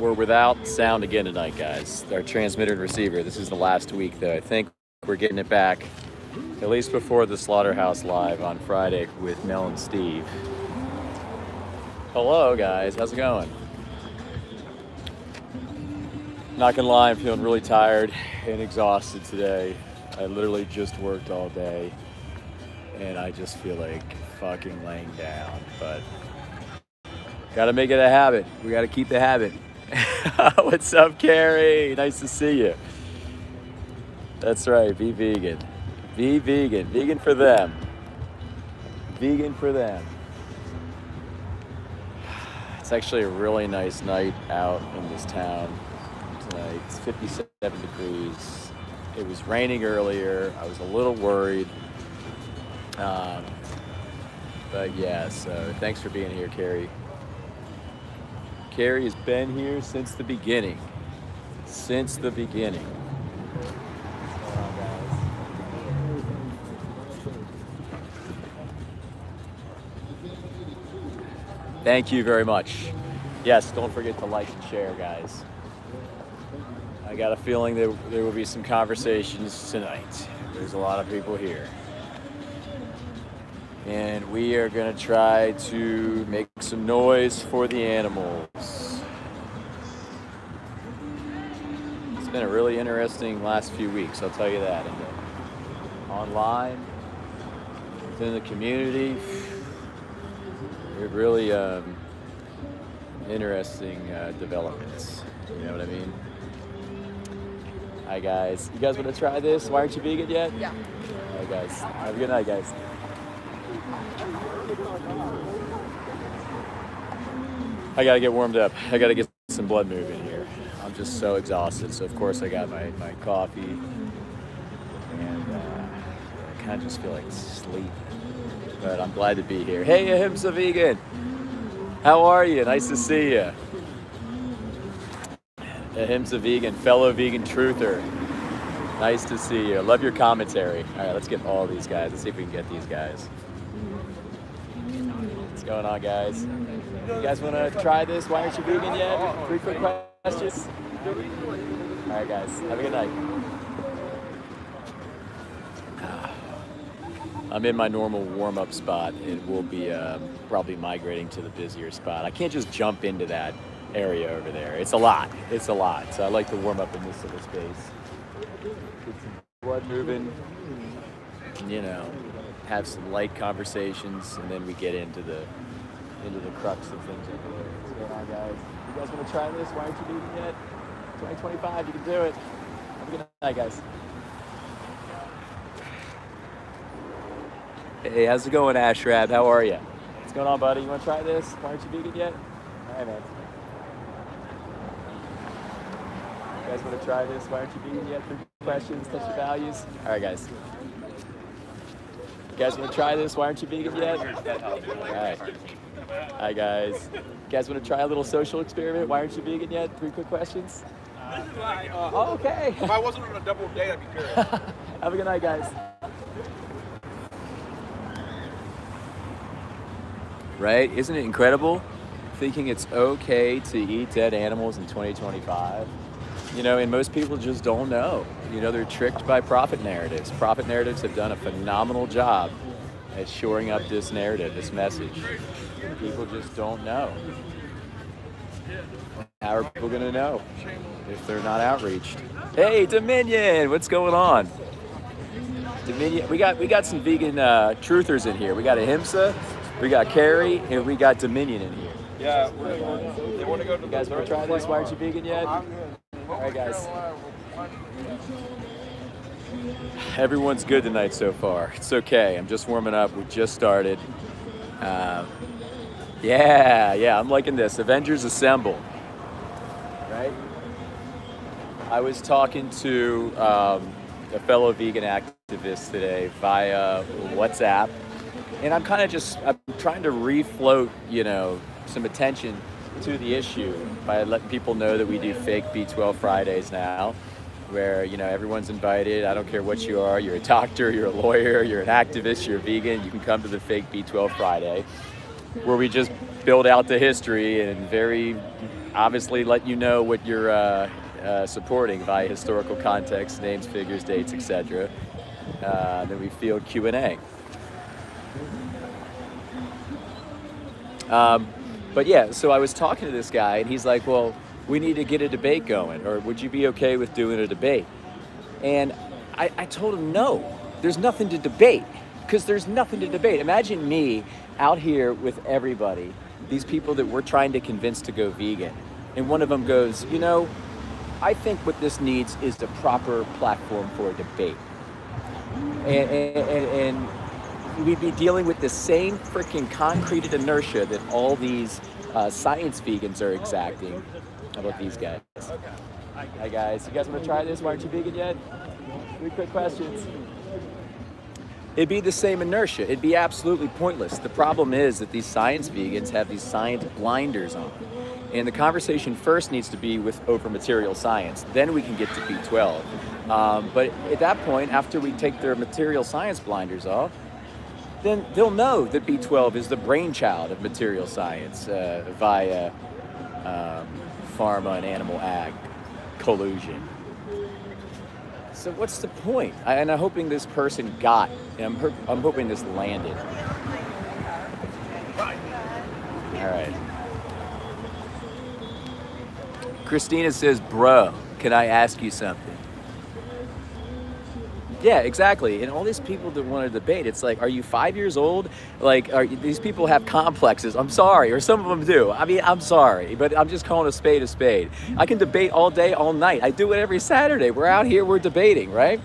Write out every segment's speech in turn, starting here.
we're without sound again tonight, guys. Our transmitter and receiver. This is the last week, though. I think we're getting it back, at least before the Slaughterhouse Live on Friday with Mel and Steve. Hello, guys. How's it going? Not gonna lie, I'm feeling really tired and exhausted today. I literally just worked all day, and I just feel like fucking laying down, but gotta make it a habit. We gotta keep the habit. What's up, Carrie? Nice to see you. That's right, be vegan. Be vegan. Vegan for them. Vegan for them. It's actually a really nice night out in this town tonight. It's 57 degrees. It was raining earlier. I was a little worried. But yeah, so thanks for being here, Carrie. Carrie has been here since the beginning. Since the beginning. What's going on, guys? Thank you very much. Yes, don't forget to like and share, guys. I got a feeling that there will be some conversations tonight. There's a lot of people here. And we are gonna try to make some noise for the animals. It's been a really interesting last few weeks, I'll tell you that. And online, within the community, it really interesting developments. You know what I mean? Hi guys, you guys want to try this? Why aren't you vegan yet? Yeah. Hi guys, have a good night, guys. I gotta get warmed up. I gotta get some blood moving here. I'm just so exhausted. So of course I got my coffee, and I kind of just feel like sleep. But I'm glad to be here. Hey, Ahimsa Vegan, how are you? Nice to see you. Ahimsa Vegan, fellow vegan truther. Nice to see you. Love your commentary. All right, let's get all these guys. Let's see if we can get these guys. What's going on, guys? You guys want to try this? Why aren't you vegan yet? 3 quick questions. All right, guys. Have a good night. I'm in my normal warm-up spot, and we'll be probably migrating to the busier spot. I can't just jump into that area over there. It's a lot. It's a lot. So I like to warm up in this little space. Get some blood moving. You know, have some light conversations, and then we get into the crux of things over there. What's going on, guys? You guys want to try this? Why aren't you vegan yet? 2025, you can do it. Have a good night, guys. Hey, how's it going, Ashrab? How are you? What's going on, buddy? You want to try this? Why aren't you vegan yet? All right, man. You guys want to try this? Why aren't you vegan yet? 3 questions, touch your values. All right, guys. You guys want to try this? Why aren't you vegan yet? All right. Hi, guys. You guys want to try a little social experiment? Why aren't you vegan yet? 3 quick questions. Oh, okay. If I wasn't on a double date, I'd be curious. Have a good night, guys. Right? Isn't it incredible? Thinking it's okay to eat dead animals in 2025. You know, and most people just don't know. You know, they're tricked by profit narratives. Profit narratives have done a phenomenal job at shoring up this narrative, this message. People just don't know. How are people gonna know if they're not outreached? Hey, Dominion, what's going on? Dominion, we got some vegan truthers in here. We got Ahimsa, we got Carrie, and we got Dominion in here. Yeah, they want to go to. You guys want to try this? Why aren't you vegan yet? All right, guys. Everyone's good tonight so far. It's okay. I'm just warming up. We just started. Yeah, I'm liking this. Avengers Assemble. Right? I was talking to a fellow vegan activist today via WhatsApp, and I'm trying to refloat, you know, some attention to the issue by letting people know that we do fake B12 Fridays now, where, you know, everyone's invited. I don't care what you are. You're a doctor, you're a lawyer, you're an activist, you're a vegan. You can come to the fake B12 Friday, where we just build out the history in very obviously let you know what you're supporting via historical context, names, figures, dates, etc. Then we field Q&A. But yeah, so I was talking to this guy, and he's like, well, we need to get a debate going, or would you be okay with doing a debate? And I told him, no, there's nothing to debate, because there's nothing to debate. Imagine me out here with everybody, these people that we're trying to convince to go vegan, and one of them goes, you know, I think what this needs is the proper platform for a debate. And we'd be dealing with the same freaking concreted inertia that all these science vegans are exacting. How about these guys? Hi guys, you guys want to try this? Why aren't you vegan yet? 3 quick questions. It'd be the same inertia. It'd be absolutely pointless. The problem is that these science vegans have these science blinders on. And the conversation first needs to be over material science. Then we can get to B12. But at that point, after we take their material science blinders off, then they'll know that B12 is the brainchild of material science via pharma and animal ag collusion. So what's the point? And I'm hoping this person got, and I'm hoping this landed. All right. Christina says, bro, can I ask you something? Yeah, exactly. And all these people that want to debate, it's like, are you 5 years old? Like, these people have complexes. I'm sorry, or some of them do. I mean, I'm sorry, but I'm just calling a spade a spade. I can debate all day, all night. I do it every Saturday. We're out here, we're debating, right?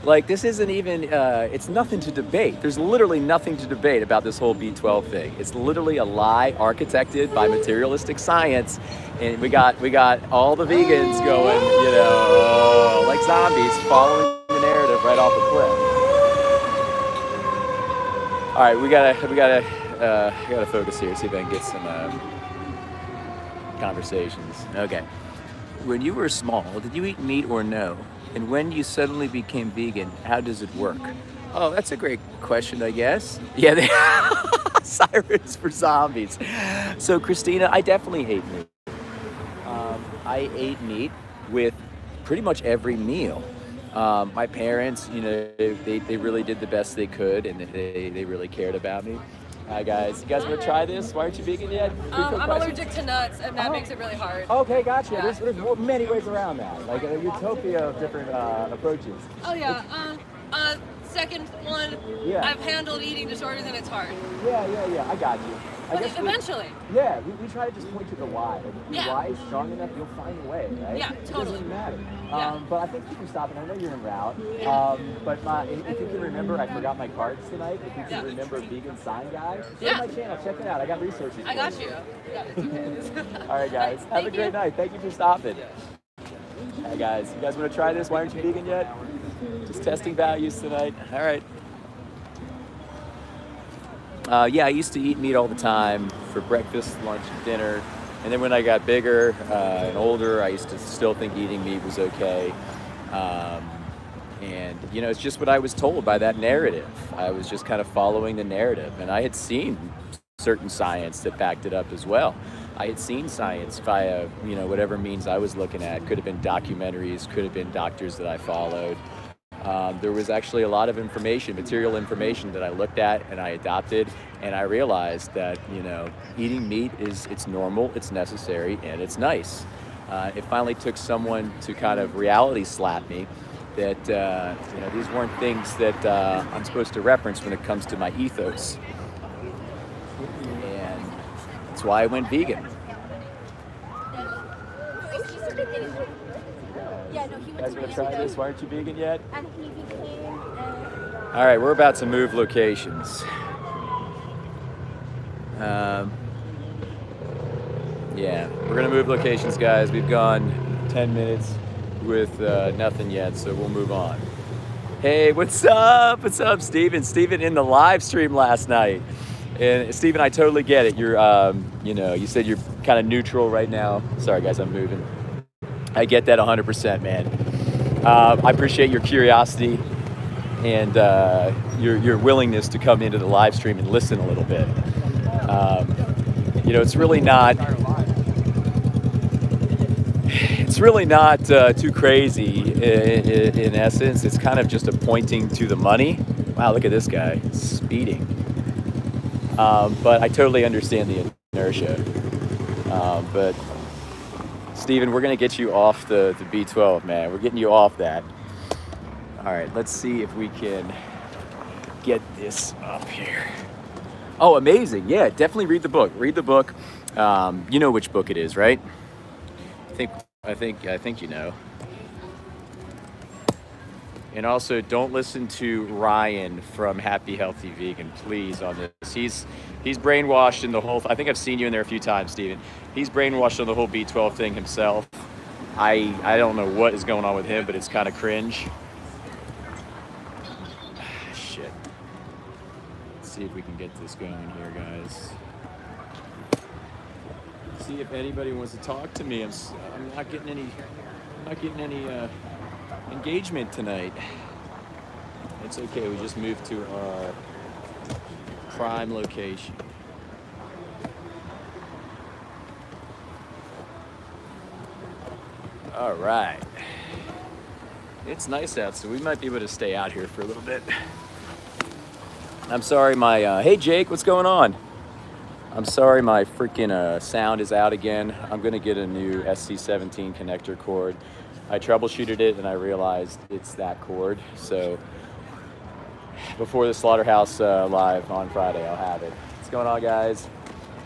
Like, this isn't even, it's nothing to debate. There's literally nothing to debate about this whole B12 thing. It's literally a lie architected by materialistic science. And we got all the vegans going, you know, like zombies following the narrative right off the cliff. All right, we gotta focus here, see if I can get some conversations. Okay. When you were small, did you eat meat or no? And when you suddenly became vegan, how does it work? Oh, that's a great question, I guess. Yeah, sirens for zombies. So, Christina, I definitely ate meat. I ate meat with pretty much every meal. My parents, you know, they really did the best they could, and they really cared about me. Hi guys, you guys want to try this? Why aren't you vegan yet? I'm allergic to nuts, and that makes it really hard. Okay, gotcha. Yeah. There's many ways around that, like a utopia of different approaches. Oh yeah. Second one, Yeah. I've handled eating disorders, and it's hard. Yeah, I got you. I But guess eventually. we try to just point to the why. Like, if the Yeah. why is strong enough, you'll find a way, right? Yeah, It totally. doesn't matter. Yeah. But I think you can stop, and I know you're en route. But if you can remember, I forgot my cards tonight. If you can Yeah. remember Vegan Sign Guy, go Yeah. to my channel, check it out. I got resources. I for got you. you. All right, guys. Have a Thank great you. night. Thank you for stopping. Hey, guys. You guys want to try this? Why aren't you vegan yet? Just testing values tonight. All right. Yeah, I used to eat meat all the time for breakfast, lunch, and dinner. And then when I got bigger and older, I used to still think eating meat was okay. And, you know, it's just what I was told by that narrative. I was just kind of following the narrative. And I had seen certain science that backed it up as well. I had seen science via, you know, whatever means I was looking at. Could have been documentaries, could have been doctors that I followed. There was actually a lot of information, material information that I looked at and I adopted, and I realized that, you know, eating meat it's normal, it's necessary, and it's nice. It finally took someone to kind of reality slap me that, you know, these weren't things that I'm supposed to reference when it comes to my ethos. And that's why I went vegan. Yeah, no, he You went guys to want to try this? Why aren't you vegan yet? and he became All right, we're about to move locations. Yeah, we're gonna move locations, guys. We've gone 10 minutes with nothing yet, so we'll move on. Hey, what's up? What's up, Steven? Steven in the live stream last night. And Steven, I totally get it. You're, you know, you said you're kind of neutral right now. Sorry, guys, I'm moving. I get that 100%, man. I appreciate your curiosity and your willingness to come into the live stream and listen a little bit. You know, it's really not. It's really not too crazy in essence. It's kind of just a pointing to the money. Wow, look at this guy speeding. But I totally understand the inertia. But Steven, we're going to get you off the B12, man. We're getting you off that. All right, let's see if we can get this up here. Oh, amazing. Yeah, definitely read the book. Read the book. You know which book it is, right? I think you know. And also, don't listen to Ryan from Happy Healthy Vegan, please, on this. He's brainwashed in the whole. I think I've seen you in there a few times, Steven. He's brainwashed on the whole B12 thing himself. I don't know what is going on with him, but it's kind of cringe. Shit. Let's see if we can get this going here, guys. See if anybody wants to talk to me. I'm not getting any engagement tonight. It's okay. We just moved to our prime location. All right. It's nice out, so we might be able to stay out here for a little bit. I'm sorry, my hey Jake, what's going on? I'm sorry, my freaking sound is out again. I'm gonna get a new SC17 connector cord. I troubleshooted it and I realized it's that cord. So before the Slaughterhouse live on Friday, I'll have it. What's going on, guys?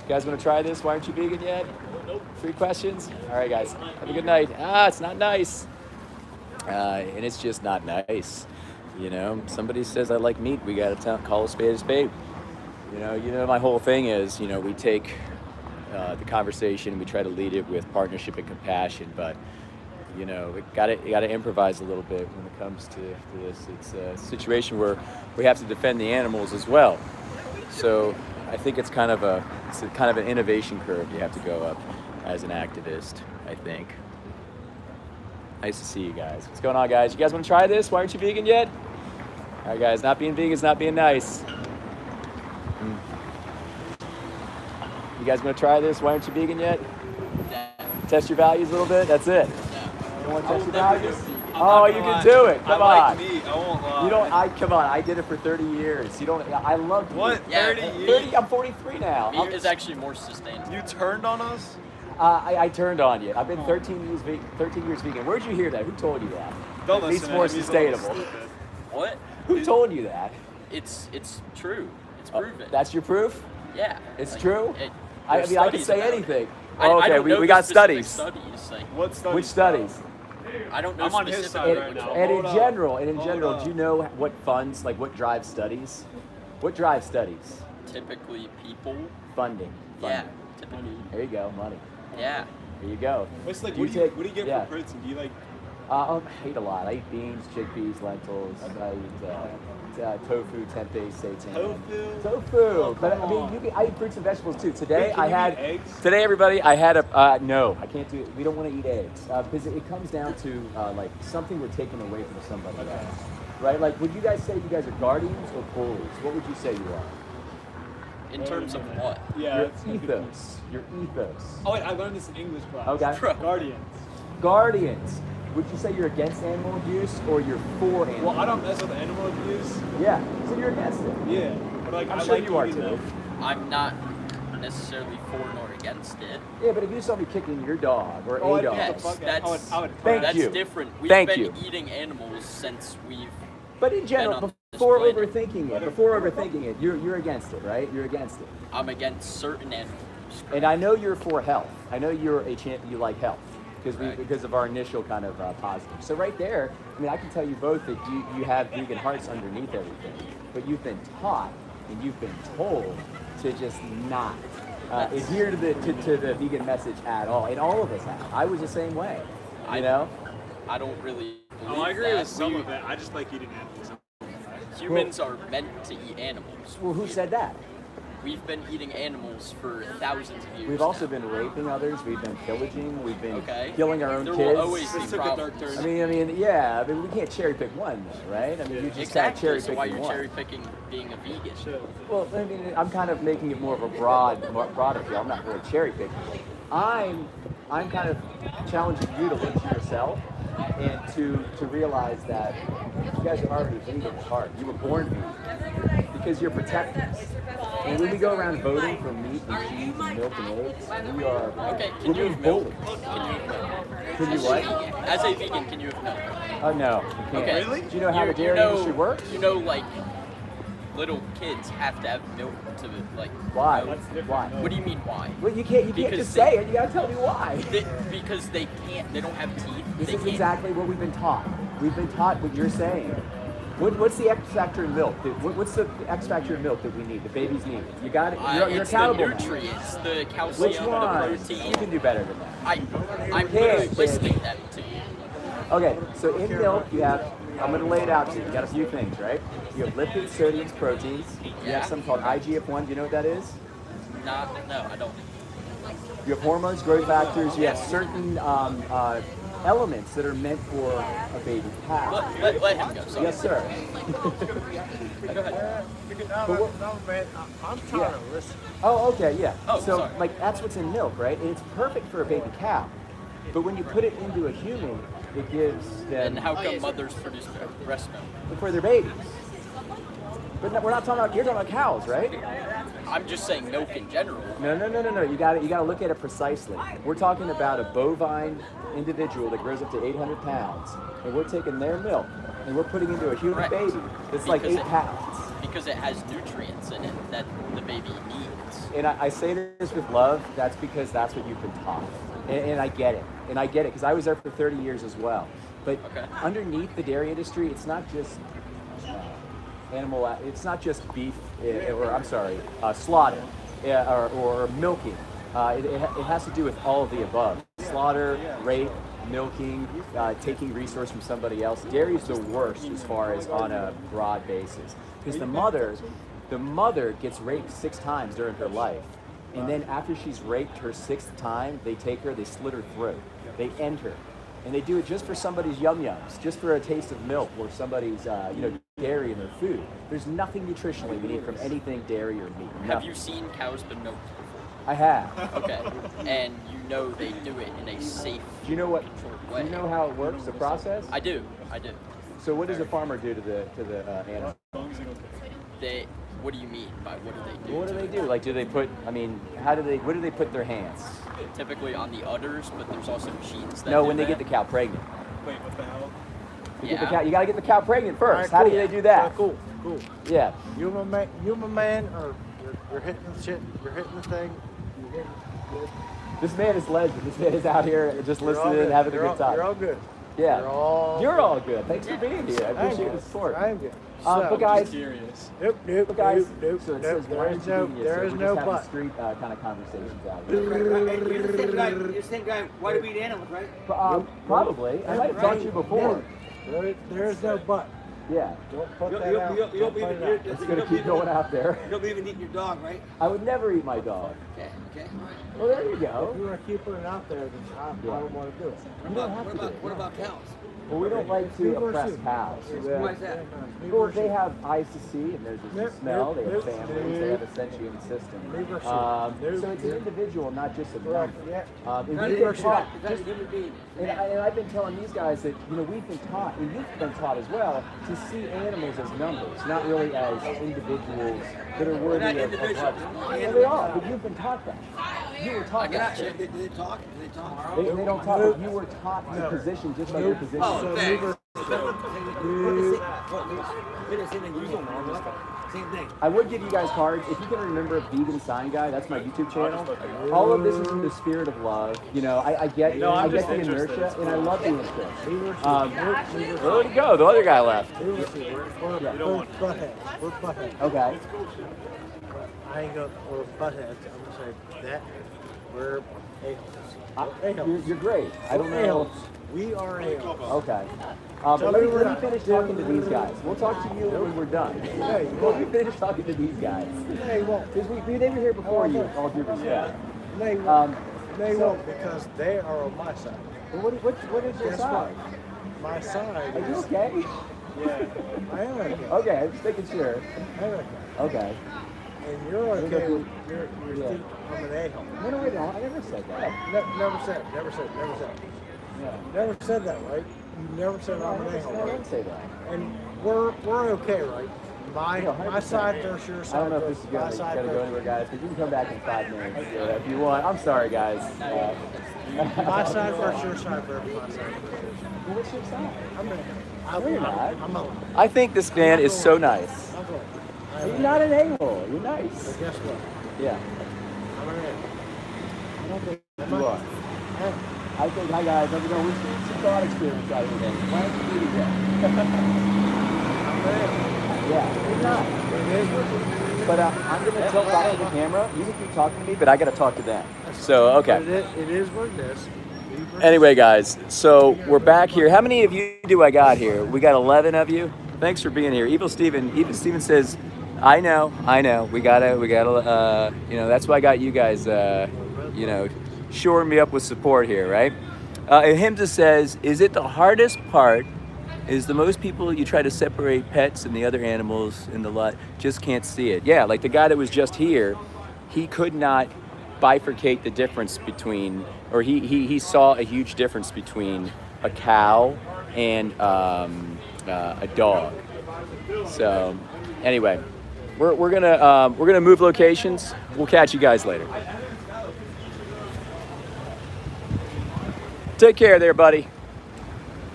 You guys wanna try this? Why aren't you vegan yet? Nope. 3 questions? All right, guys, have a good night. It's not nice. And it's just not nice. You know, somebody says I like meat, we gotta call a spade a spade. You know, my whole thing is, you know, we take the conversation, we try to lead it with partnership and compassion, but you know, you gotta improvise a little bit when it comes to this. It's a situation where we have to defend the animals as well. So I think it's kind of an innovation curve you have to go up as an activist, I think. Nice to see you guys. What's going on, guys? You guys want to try this? Why aren't you vegan yet? All right, guys, not being vegan is not being nice. You guys want to try this? Why aren't you vegan yet? Yeah. Test your values a little bit? That's it. Yeah. You want to test your values? Oh, you can do it. Come on. I like meat. I won't lie. You don't. Come on. I did it for 30 years. You don't. I love meat. What? Yeah, 30 years? 30. I'm 43 now. Meat is actually more sustainable. You turned on us? I turned on you. I've been 13 years vegan. Where'd you hear that? Who told you that? Don't Meat's listen to more him. He's a sustainable. little stupid. What? Who told you that? It's true. It's proven. That's your proof? Yeah. It's Like, true? I I can say anything. I Okay, don't know we the got specific studies. Like, What studies? Which studies? I don't know I'm on his specifically side right which now. one. And in Hold up. general, Hold do you know what funds, like what drives studies? What drives studies? Typically people. Funding. Yeah. Funding. Typically. There you go, money. Yeah. There you go. What's like? Do What do you take- get yeah. for protein? Do you like? I eat a lot. I eat beans, chickpeas, lentils. I eat tofu, tempeh, seitan. Tofu? Tofu. Oh, But I come mean, on. I eat fruits and vegetables too. Today Wait, can I you had. eat eggs? Today, everybody, I had a. No, I can't do it. We don't want to eat eggs because it comes down to like something we're taking away from somebody else, right? Like, would you guys say you guys are guardians or bullies? What would you say you are? In terms of what? Yeah. Your it's gonna be- ethos. Your ethos. Oh wait, I learned this in English class. Okay. Bro. Guardians. Guardians. Would you say you're against animal abuse or you're for animal? Well, I don't mess with animal abuse. Yeah. So you're against it. Yeah, but like I'm I sure like you are eating too. them. I'm not necessarily for nor against it. Yeah, but if you saw me kicking your dog or Oh, a I'd dog, beat the Yes, fuck out. that's- I would Thank That's you. different. We've Thank been you. eating animals since we've. but in general, on this before planet. overthinking it, you're against it, right? You're against it. I'm against certain animals. And I know you're for health. I know you're you like health Right. because of our initial kind of positive. So right there, I mean, I can tell you both that you have vegan hearts underneath everything, but you've been taught and you've been told to just not adhere to the vegan message at all. And all of us have. I was the same way. You know. I don't really believe I agree that. with some of it. I just like eating animals. Humans are meant to eat animals. Well, who said that? We've been eating animals for thousands of years. We've also now. been raping others. We've been pillaging. We've been Okay. killing our own There kids. will always be This took a dark problems. turn. I mean, yeah. I mean, we can't cherry pick one, though, right? I mean, you just Exactly. cherry So picking why you're one. cherry picking being a vegan? Well, I mean, I'm kind of making it more of a broader deal. I'm not really cherry picking. I'm I'm kind of challenging you to look to yourself and to realize that you guys are already vegan at heart. You were born vegan because you're protectors. And when we go around voting for meat and cheese and milk and eggs, we are Okay, we're can you being have milk? bullied. Can you have milk? Can you what? As a vegan, can you have milk? Oh no, you can't. Okay. Really? Do you know how the dairy industry works? You know, like little kids have to have milk to like. Why? know- Why? What do you mean why? Well, you can't Because just they- say it. You gotta tell me why. Because they can't. They don't have teeth. This they is can't. exactly what we've been taught. We've been taught what you're saying. What's the X factor in milk? What's the X factor in milk that we need? The babies need. You got it. You're it's accountable. the now. nutrients, the calcium, Which the one? protein. You can do better than that. I'm literally listening them to you. Okay, so in milk you have. I'm going to lay it out to you. You got a few things, right? You have lipids, sodiums, proteins. You Yeah. have something called IGF-1. Do you know what that is? No, I don't. You have hormones, growth factors. You have certain elements that are meant for a baby cow. Let him go. Sorry. Yes, sir. Go ahead. No, man, I'm trying to listen. Oh, okay, yeah. Oh, so, sorry. like, that's what's in milk, right? And it's perfect for a baby cow. But when you put it into a human, it gives them And how come mothers produce breast milk? for their babies. But no, we're not talking about. You're talking about cows, right? I'm just saying milk in general. No. You got to look at it precisely. We're talking about a bovine individual that grows up to 800 pounds, and we're taking their milk and we're putting into a human Correct. baby that's like Because 8 it- pounds. Because it has nutrients in it that the baby needs. And I say this with love. That's because that's what you've been taught, and I get it. And I get it because I was there for 30 years as well. But Okay. underneath the dairy industry, it's not just animal. It's not just beef, or I'm sorry, slaughter, or milking. It has to do with all of the above: slaughter, rape, milking, taking resource from somebody else. Dairy is the worst as far as on a broad basis because the mother gets raped 6 times during her life. And then after she's raped her 6th time, they take her, they slit her throat, they end her. And they do it just for somebody's yum-yums, just for a taste of milk or somebody's dairy in their food. There's nothing nutritionally we need from anything dairy or meat. Have Nothing. you seen cows been milked before? I have. Okay. And you know they do it in a safe, Do you know what? controlled Do way. you know how it works? The process? I do. So what does a farmer do to the animal? They. What do you mean by what do they do? What do to they it? do? Like, do they put? I mean, how do they? What do they put in their hands? Typically on the udders, but there's also machines that No, do when they that. get the cow pregnant. Wait, what the hell? You get the Yeah. cow, you got to get the cow pregnant first. Alright, How do cool. they do that? Cool. Yeah. You my man, or you're hitting the shit. You're hitting the thing. You're hitting This man is legend. This man is out here just You're all listening and good. having a You're good time. You're all good. Yeah. You're all good. Thanks for being here. I I'm appreciate good. the support. I'm good. But So, guys, Curious. nope, but guys, nope. so it says There why is aren't no, you there so is we're no just having but. street kind of conversations out here. You're the same guy. You're the same guy. Why do we eat animals, right? Probably. I might have talked to you before. There is no but. Yeah. Don't put You that out. don't Don't believe put in it your. out. It's going to keep going out there. You don't believe in eating your dog, right? I would never eat my dog. Okay. Well, there you If go. you want to keep it out there, then I don't want to do it. You don't have to do it. What about cows? Well, we don't like to People are oppress sheep. cows. Why is that? Well, they have eyes to see, and there's Nope, a smell. They have nope, families. They have a sentient system. Leave her So it's an individual, not just a number. Yeah. And Not we've even been taught, is that a human being? and I've been telling these guys that we've been taught, and you've been taught as well, to see animals as numbers, not really as individuals that are worthy Not of individuals. love. Well, they are, but you've been taught that. You were taught They're that. not- Do they talk? Do they talk? They don't talk, but you were taught the position just like your position. Oh, leave thanks. her. Same thing. I would give you guys cards. If you can remember Vegan Sign Guy, that's my YouTube channel. All of this is in the spirit of love. I get I'm the just interested. inertia, and I love the interest. Leave her. Where'd he go? The other guy left. We're buttheads. We're buttheads. Okay. I ain't gonna. We're buttheads. I'm gonna say that. We're a-holes. You're great. I don't We're know. a-holes. We are a-holes. Okay. But Tell let me me we're not. finish talking to these guys. We'll talk to you when we're done. Yeah, you Let me finish talking to these guys. They won't. Because they were here before you, all due respect. They won't. Um, They so- won't because they are on my side. Well, what is your Guess side? what? My side Are you is. okay? Yeah. I am okay. Okay, I'm just making sure. I am okay. Okay. and you're okay with you're think I'm an a-hole. No, wait, no, I never said that. Never said. Yeah. Never said that, right? You never said I'm an I a-hole, didn't right? say that. And we're okay, right? My side versus your I side. don't know if this versus is my gonna side go versus- anywhere, guys, but you can come back in 5 minutes if you want. I'm sorry, guys. My side versus your side versus my side. What's your side? No, you're not. I'm a. I think this man is so nice. I'm going. You're not an a-hole. You're nice. But guess what? Yeah. I'm an a-hole. I don't think you are. I think, hi guys, how's it going? We've seen some thought experience out of everything. Why don't you do that? Yeah, you're not. But I'm going to tilt back to the camera. You can keep talking to me, but I got to talk to them. So, okay. It is what it is. Anyway, guys, so we're back here. How many of you do I got here? We got 11 of you. Thanks for being here. Evil Steven says, I know. We gotta, that's why I got you guys, shoring me up with support here, right? And Himza says, is it the hardest part is the most people you try to separate pets and the other animals in the lot just can't see it. Yeah, like the guy that was just here, he could not bifurcate the difference between, or he saw a huge difference between a cow and a dog. So anyway, we're gonna move locations. We'll catch you guys later. Take care there, buddy.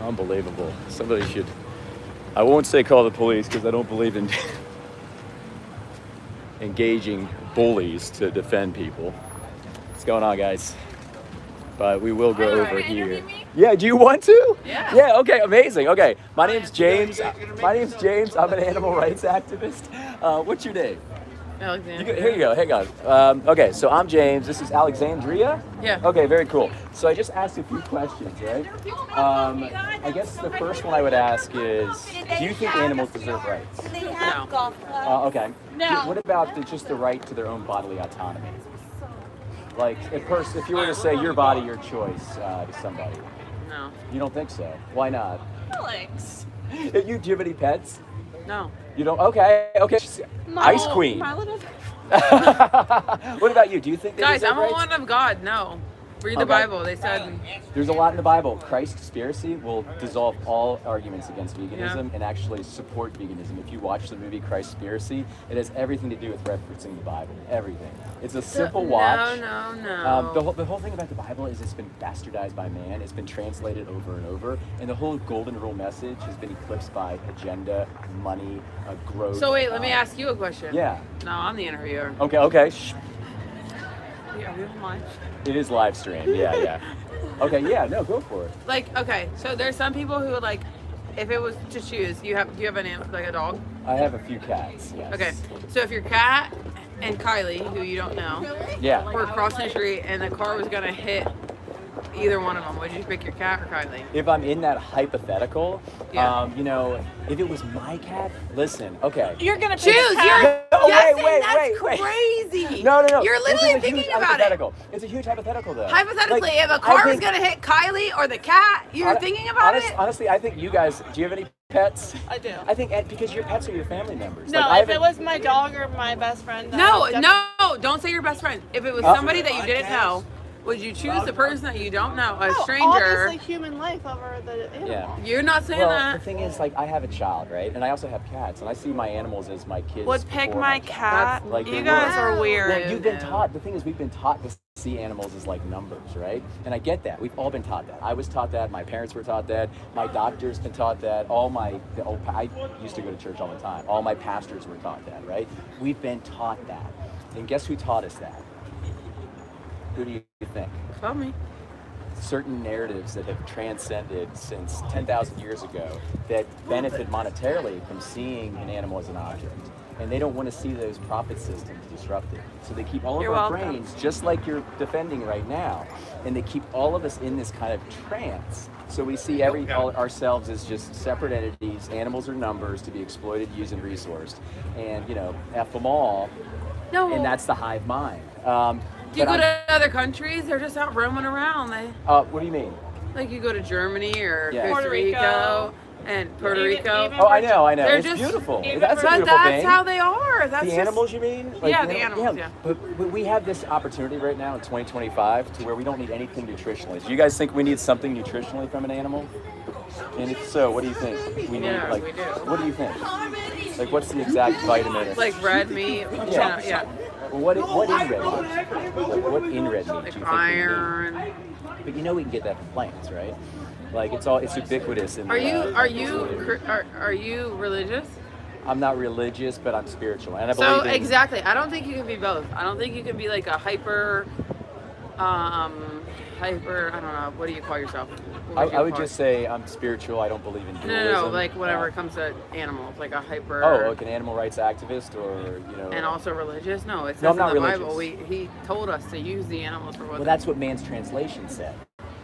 Unbelievable. Somebody should, I won't say call the police because I don't believe in engaging bullies to defend people. What's going on, guys? But we will go over here. Yeah, do you want to? Yeah. Yeah, okay, amazing. Okay, my name's James. I'm an animal rights activist. What's your name? Alexander. Here you go, hang on. Okay, so I'm James. This is Alexandria? Yeah. Okay, very cool. So I just asked a few questions, right? I guess the first one I would ask is, do you think animals deserve rights? They have No. golf clubs. Okay. No. What about just the right to their own bodily autonomy? Like, if you were to say your body, your choice to somebody, No. you don't think so? Why not? Alex. Do you have any pets? No. You don't? Okay. Ice Queen. My little What about you? Do you think they Guys, deserve I'm a rights? woman of God. No. Read the Okay. Bible. They said. There's a lot in the Bible. Christ's conspiracy will dissolve all arguments against veganism and actually support veganism. If you watch the movie Christ's Conspiracy, it has everything to do with referencing the Bible. Everything. It's a simple watch. No. The whole thing about the Bible is it's been bastardized by man. It's been translated over and over, and the whole golden rule message has been eclipsed by agenda, money, growth. So wait, let me ask you a question. Yeah. No, I'm the interviewer. Okay. Shh. Yeah, we have lunch. It is live stream. Yeah. Okay. Yeah. No, go for it. Like, okay, so there's some people who like, if it was to choose, do you have an animal, like a dog? I have a few cats. Yes. Okay, so if your cat and Kylie, who you don't know, Yeah. were crossing the street and the car was gonna hit either one of them, would you pick your cat or Kylie? If I'm in that hypothetical, Yeah. if it was my cat, listen, okay. You're gonna Choose. pick a cat. No, Guessing, wait. that's crazy. No. You're This is literally a thinking huge about it. hypothetical. It's a huge hypothetical, though. Hypothetically, Like, if a I car was think- gonna hit Kylie or the cat, you're thinking about it? Honestly, I think you guys, do you have any pets? I do. I think because your pets are your family members. No, Like, I if it haven't- was my dog or my best friend. then No, I would definitely- don't say your best friend. If it was Oh. somebody that you didn't know, would you choose the person that you don't know, a No, stranger? obviously human life over the animal. Yeah. You're not saying Well, that. the thing is, like, I have a child, right? And I also have cats, and I see my animals as my kids. Would pick before my child. cat. Like, You they guys were. are weird. Well, you've been No. taught. The thing is, we've been taught to see animals as like numbers, right? And I get that. We've all been taught that. I was taught that. My parents were taught that. My doctor's been taught that. I used to go to church all the time. All my pastors were taught that, right? We've been taught that. And guess who taught us that? Who do you think? Tell me. Certain narratives that have transcended since 10,000 years ago that benefit monetarily from seeing an animal as an object. And they don't want to see those profit systems disrupted. So they keep all of You're our welcome. brains, just like you're defending right now, and they keep all of us in this kind of trance. So we see ourselves as just separate entities. Animals are numbers to be exploited, used, and resourced. And, F them all, No. and that's the hive mind. Do you but go to other countries? They're just out roaming around. what do you mean? Like you go to Germany or Yeah. Costa Puerto Rico. Rico. and Puerto Even- Rico. even Oh, I know. They're It's just- beautiful. even That's a But beautiful that's thing. how they are. That's The just, animals, you mean? Yeah, the animals, yeah. But we have this opportunity right now in 2025 to where we don't need anything nutritionally. Do you guys think we need something nutritionally from an animal? And if so, what do you think? We need, Yeah, like, we do. what do you think? Like, what's the exact vitamin? like red meat. Yeah. Yeah. Well, what in red meat? Like, what in red meat do you Like think iron. we need? But you know we can get that from plants, right? Like it's ubiquitous. In, Are you religious? I'm not religious, but I'm spiritual, and I So believe in. exactly, I don't think you can be both. I don't think you can be like a hyper. I don't know. What do you call yourself? What I would just say I'm spiritual. I don't believe in dualism. No, like whenever it comes to animals, like a hyper. Oh, like an animal rights activist, or you know. And also religious? No, it says No, I'm not in the Bible. religious. He told us to use the animals for what. Well, that's what man's translation said.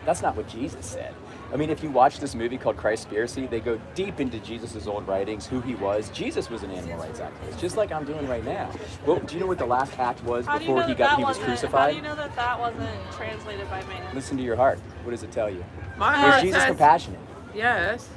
That's not what Jesus said. I mean, if you watch this movie called Christspiracy, they go deep into Jesus' old writings, who he was. Jesus was an animal rights activist, just like I'm doing right now. Well, do you know what the last act was How do you before know he that was How do crucified? you know that that wasn't translated by man? Listen to your heart. What does it tell you? My Was heart Jesus says compassionate? yes.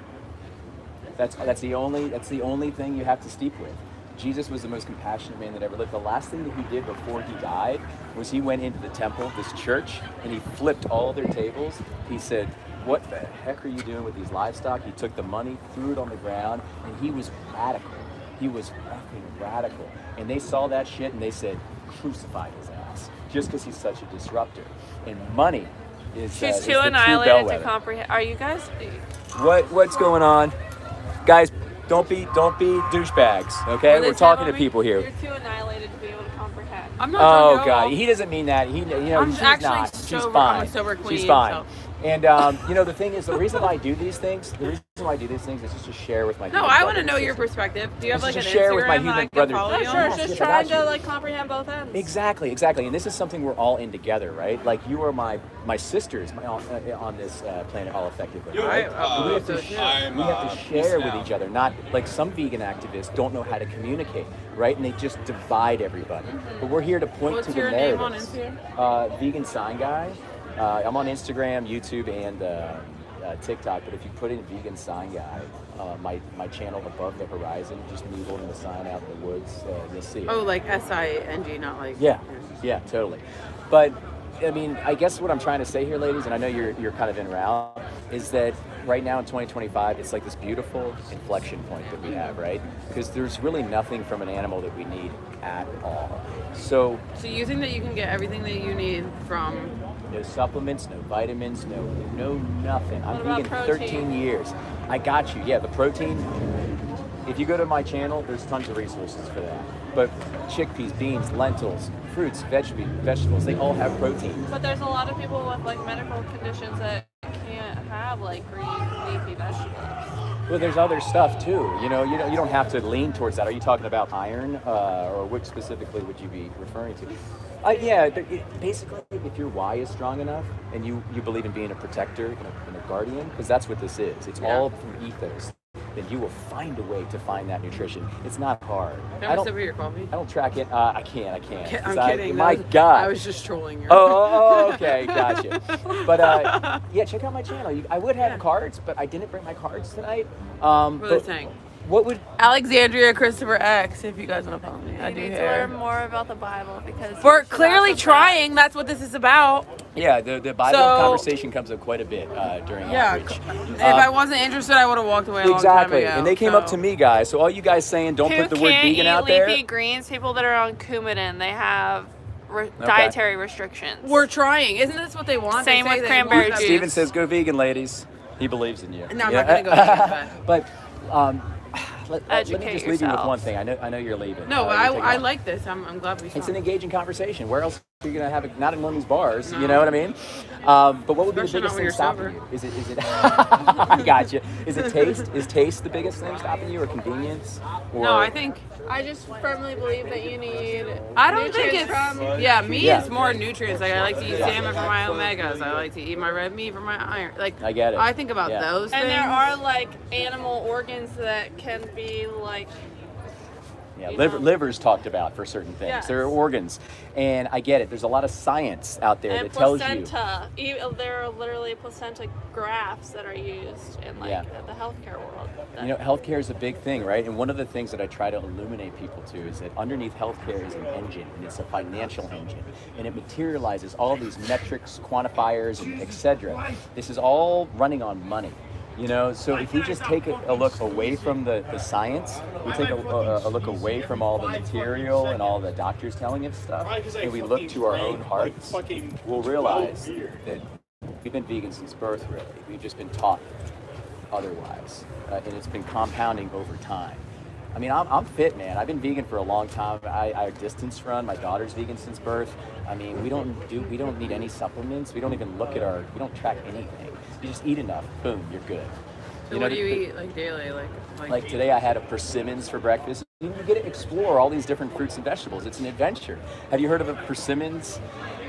That's the only thing you have to steep with. Jesus was the most compassionate man that ever lived. The last thing that he did before he died was he went into the temple, this church, and he flipped all their tables. He said, "What the heck are you doing with these livestock?" He took the money, threw it on the ground, and he was radical. He was fucking radical. And they saw that shit and they said, "Crucify his ass," just because he's such a disruptor. And money is She's is too the true annihilated to bellwether. comprehend. Are you guys? What's going on, guys? Don't be douchebags, okay? What We're is talking to happening? people here. You're too annihilated to be able to comprehend. I'm not trying Oh to go God, off. he doesn't mean that. I'm She's actually not. She's sober. fine. I'm a sober queen, She's fine. so. And the thing is, the reason why I do these things, is just to share with my. No, human I want brother to and know your sister. perspective. Do you have This like is an to share with my Instagram that I human can brother. follow Yeah, you Sure, on? it's yes, just I got trying you. to like comprehend both ends. Exactly. And this is something we're all in together, right? Like you are my sisters on this planet, all effectively. Right? We have to share with each other. Not like some vegan activists don't know how to communicate, right? And they just divide everybody. But we're here to point What's to the your name on narratives. Instagram? Vegan Sign Guy. I'm on Instagram, YouTube, and TikTok. But if you put in Vegan Sign Guy, my channel above the horizon, just me holding the sign out in the woods, you'll see it. Oh, like SING, not like. Yeah, totally. But I mean, I guess what I'm trying to say here, ladies, and I know you're kind of in route, is that right now in 2025, it's like this beautiful inflection point that we have, right? Because there's really nothing from an animal that we need at all. So So you think that you can get everything that you need from? no supplements, no vitamins, no nothing. I'm What about vegan protein? 13 years. I got you. Yeah, the protein. If you go to my channel, there's tons of resources for that. But chickpeas, beans, lentils, fruits, vegetables, they all have protein. But there's a lot of people with like medical conditions that can't have like green leafy vegetables. Well, there's other stuff too. You don't have to lean towards that. Are you talking about iron, or which specifically would you be referring to? Basically, if your why is strong enough and you believe in being a protector and a guardian, because that's what this is. It's all through ethos. Then you will find a way to find that nutrition. It's not hard. Can I sip of your coffee? I don't track it. I can't. I'm 'Cause kidding. My That was- God. I was just trolling you. Oh, okay, gotcha. But yeah, check out my channel. I would have cards, but I didn't bring my cards tonight. What But are they saying? what would Alexandria Christopher X, if you guys want to follow me. I You do need to hair. learn more about the Bible because We're you should clearly also trying. That's what this is about. Yeah, the Bible So- conversation comes up quite a bit during Yeah. outreach. If I wasn't interested, I would have walked away a long Exactly, time ago. and they came up so- to me, guys. So all you guys saying, don't Who put the word can't vegan eat out there. leafy greens? People that are on Coumadin, they have dietary restrictions. We're trying. Isn't this what they want? Same They say with they cranberry want that- juice. Steven says, "Go vegan, ladies." He believes in you. No, I'm not gonna go vegan, but let me Educate just leave you with yourself. one thing. I know you're leaving. No, You're taking I off. like this. I'm glad we saw. It's an engaging conversation. Where else are you gonna have it? Not in one of these bars. No. You know what I mean? But what would be the Especially not biggest when thing you're stopping sober. you? Is it? I gotcha. Is it taste? Is taste the biggest thing stopping you, or convenience? Or, No, I think I just firmly believe that you need. I don't think it's nutrients me. Yeah. It's more nutrients. Like I like to eat salmon for my omegas. I like to eat my red meat for my iron. Like I get it. I think about Yeah. those And things. there are like animal organs that can be like Yeah, you liver, know. liver's talked about for certain things. Yes. There are organs, and I get it. There's a lot of science out there And that tells you. placenta. There are literally placenta grafts that are used in like Yeah. the healthcare world. that- You know, healthcare is a big thing, right? And one of the things that I try to illuminate people to is that underneath healthcare is an engine, and it's a financial engine, and it materializes all these metrics, quantifiers, and etc. This is all running on money. You know, so if we just take a look away from the science, we take a look away from all the material and all the doctors telling us stuff, and we look to our own hearts, we'll realize that we've been vegan since birth, really. We've just been taught otherwise, and it's been compounding over time. I mean, I'm fit, man. I've been vegan for a long time. I distance run. My daughter's vegan since birth. I mean, we don't need any supplements. We don't even look at we don't track anything. You just eat enough, boom, you're good. So what do you eat like daily? Like today I had a persimmons for breakfast. You get to explore all these different fruits and vegetables. It's an adventure. Have you heard of a persimmons?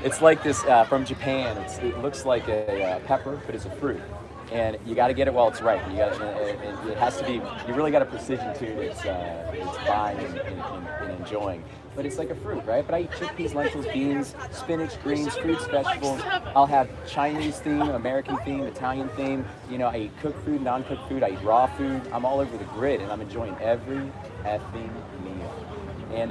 It's like this from Japan. It looks like a pepper, but it's a fruit. And you got to get it while it's ripe. And it has to be. You really got a precision to its buying and enjoying. But it's like a fruit, right? But I eat chickpeas, lentils, beans, spinach, greens, fruits, vegetables. I'll have Chinese theme, American theme, Italian theme. You know, I eat cooked food, non-cooked food. I eat raw food. I'm all over the grid, and I'm enjoying every effing meal. And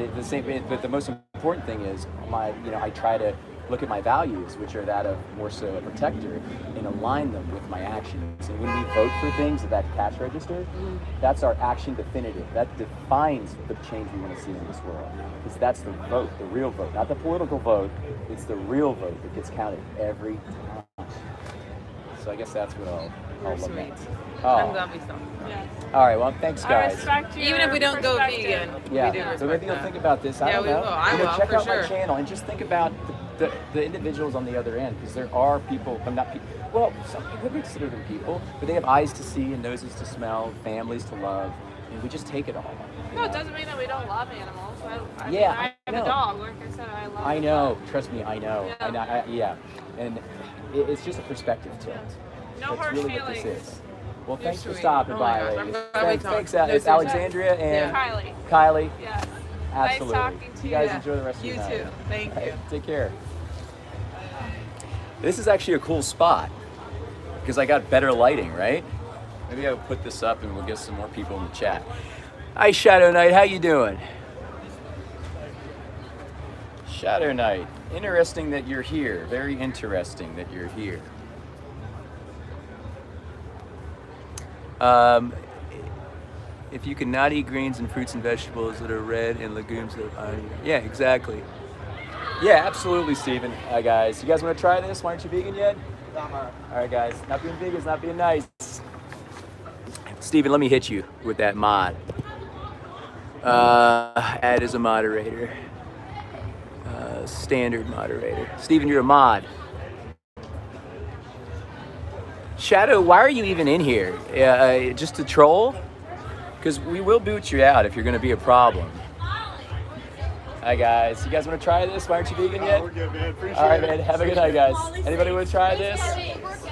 but the most important thing is I try to look at my values, which are that of more so a protector, and align them with my actions. And when we vote for things at that cash register, that's our action definitive. That defines the change we want to see in this world. Because that's the vote, the real vote, not the political vote. It's the real vote that gets counted every time. So I guess that's what I'll Sweet. lament. I'm Oh. glad we stopped. Yes. All right, well, thanks, I guys. respect you. Even if we don't go perspective. vegan, Yeah, we do so respect maybe you'll that. think about this. I Yeah, don't we know. will. I will, check for out sure. my channel and just think about the individuals on the other end, because there are people, but not people. Well, some people would consider them people, but they have eyes to see and noses to smell, families to love, and we just take it all. you No, it know? doesn't mean that we don't love animals. I Yeah, mean, I have I a know. dog. Like I said, I love I it. know. Trust me, I know. Yeah. And and it's just a perspective tilt. No That's harsh really what this feelings. is. Well, You're thanks for sweet. stopping Oh by, my gosh, I'm ladies. glad we Thanks, talked. thanks. No, It's seriously. Alexandria and Kylie. Kylie. Yes. Absolutely. Nice talking to You guys you. enjoy the rest of You your night. too. Thank you. Take care. This is actually a cool spot because I got better lighting, right? Maybe I'll put this up and we'll get some more people in the chat. Hi, Shadow Knight. How you doing? Shadow Knight. Interesting that you're here. Very interesting that you're here. If you cannot eat greens and fruits and vegetables that are red and legumes that are yeah, exactly. Yeah, absolutely, Steven. Hi, guys. You guys want to try this? Why aren't you vegan yet? All right, guys. Not being vegan is not being nice. Steven, let me hit you with that mod. Add as a moderator. Standard moderator. Steven, you're a mod. Shadow, why are you even in here? Just to troll? Because we will boot you out if you're going to be a problem. Hi, guys. You guys want to try this? Why aren't you vegan yet? We're good, man. Appreciate All right, it. man. Have a good night, guys. Anybody want to try this?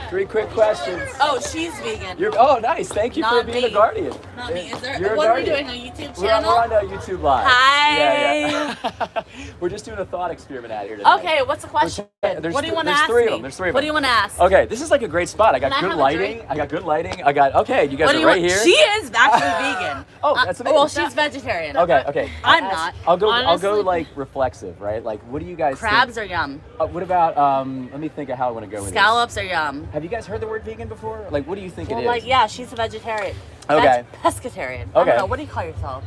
3 quick questions. Oh, she's vegan. Oh, nice. Thank you for Not being me. a guardian. Not me. Is there? You're a What are we guardian. doing? A YouTube We're channel? on YouTube Live. Hi. Yeah. We're just doing a thought experiment out here tonight. Okay, what's the question? There's What do you want to there's ask three me? of them. There's 3 of What them. do you want to ask? Okay, this is like a great spot. I got Can I good have a lighting. drink? I got good lighting. Okay, you guys What are do you right want? here. She is actually vegan. Oh, that's amazing. Well, she's vegetarian. Okay. I'm not. I'll go Honestly. like reflexive, right? Like, what do you guys Crabs think? are yum. What about let me think of how I want to go with this. Scallops are yum. Have you guys heard the word vegan before? Like, what do you think Well, it is? like, yeah, she's a vegetarian. Okay. Pescatarian. I Okay. don't know. What do you call yourself?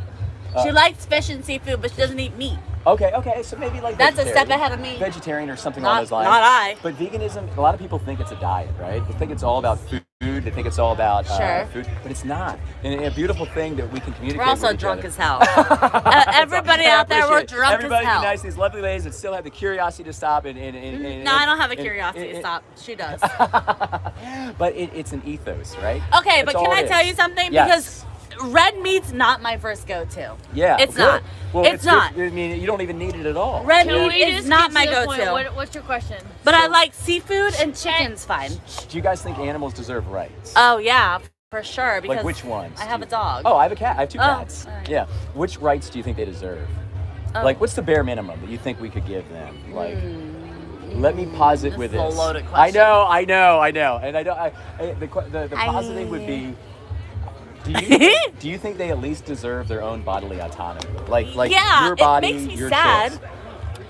She likes fish and seafood, but she doesn't eat meat. Okay, so maybe like That's a vegetarian. step ahead of me. Vegetarian or something along Not, those lines. not I. But veganism, a lot of people think it's a diet, right? They think it's all about food. They think it's all about Sure. food, but it's not. And a beautiful thing that we can communicate. We're also with each drunk other. as hell. Everybody I out there, we're appreciate it. drunk Everybody as hell. be nice to these lovely ladies that still have the curiosity to stop and No, I don't have a curiosity to stop. She does. But it's an ethos, right? Okay, That's but can all I it tell is. you something? Yes. Because red meat's not my first go-to. Yeah, It's good. not. Well, It's not. I mean, you don't even need it at all. Red Can meat we is just not get my to the point? go-to. What's your question? But I like seafood and chicken's fine. Do you guys think animals deserve rights? Oh yeah, for sure. Because Like which ones? I have do a you- dog. Oh, I have a cat. I have 2 Oh, cats. all right. Yeah. Which rights do you think they deserve? Oh. Like, what's the bare minimum that you think we could give them? Like, let me pause it This with is a this. loaded I question. know, and I don't. The positive thing would be. Do you think they at least deserve their own bodily autonomy? Like Yeah, your body, it makes me your sad. choice.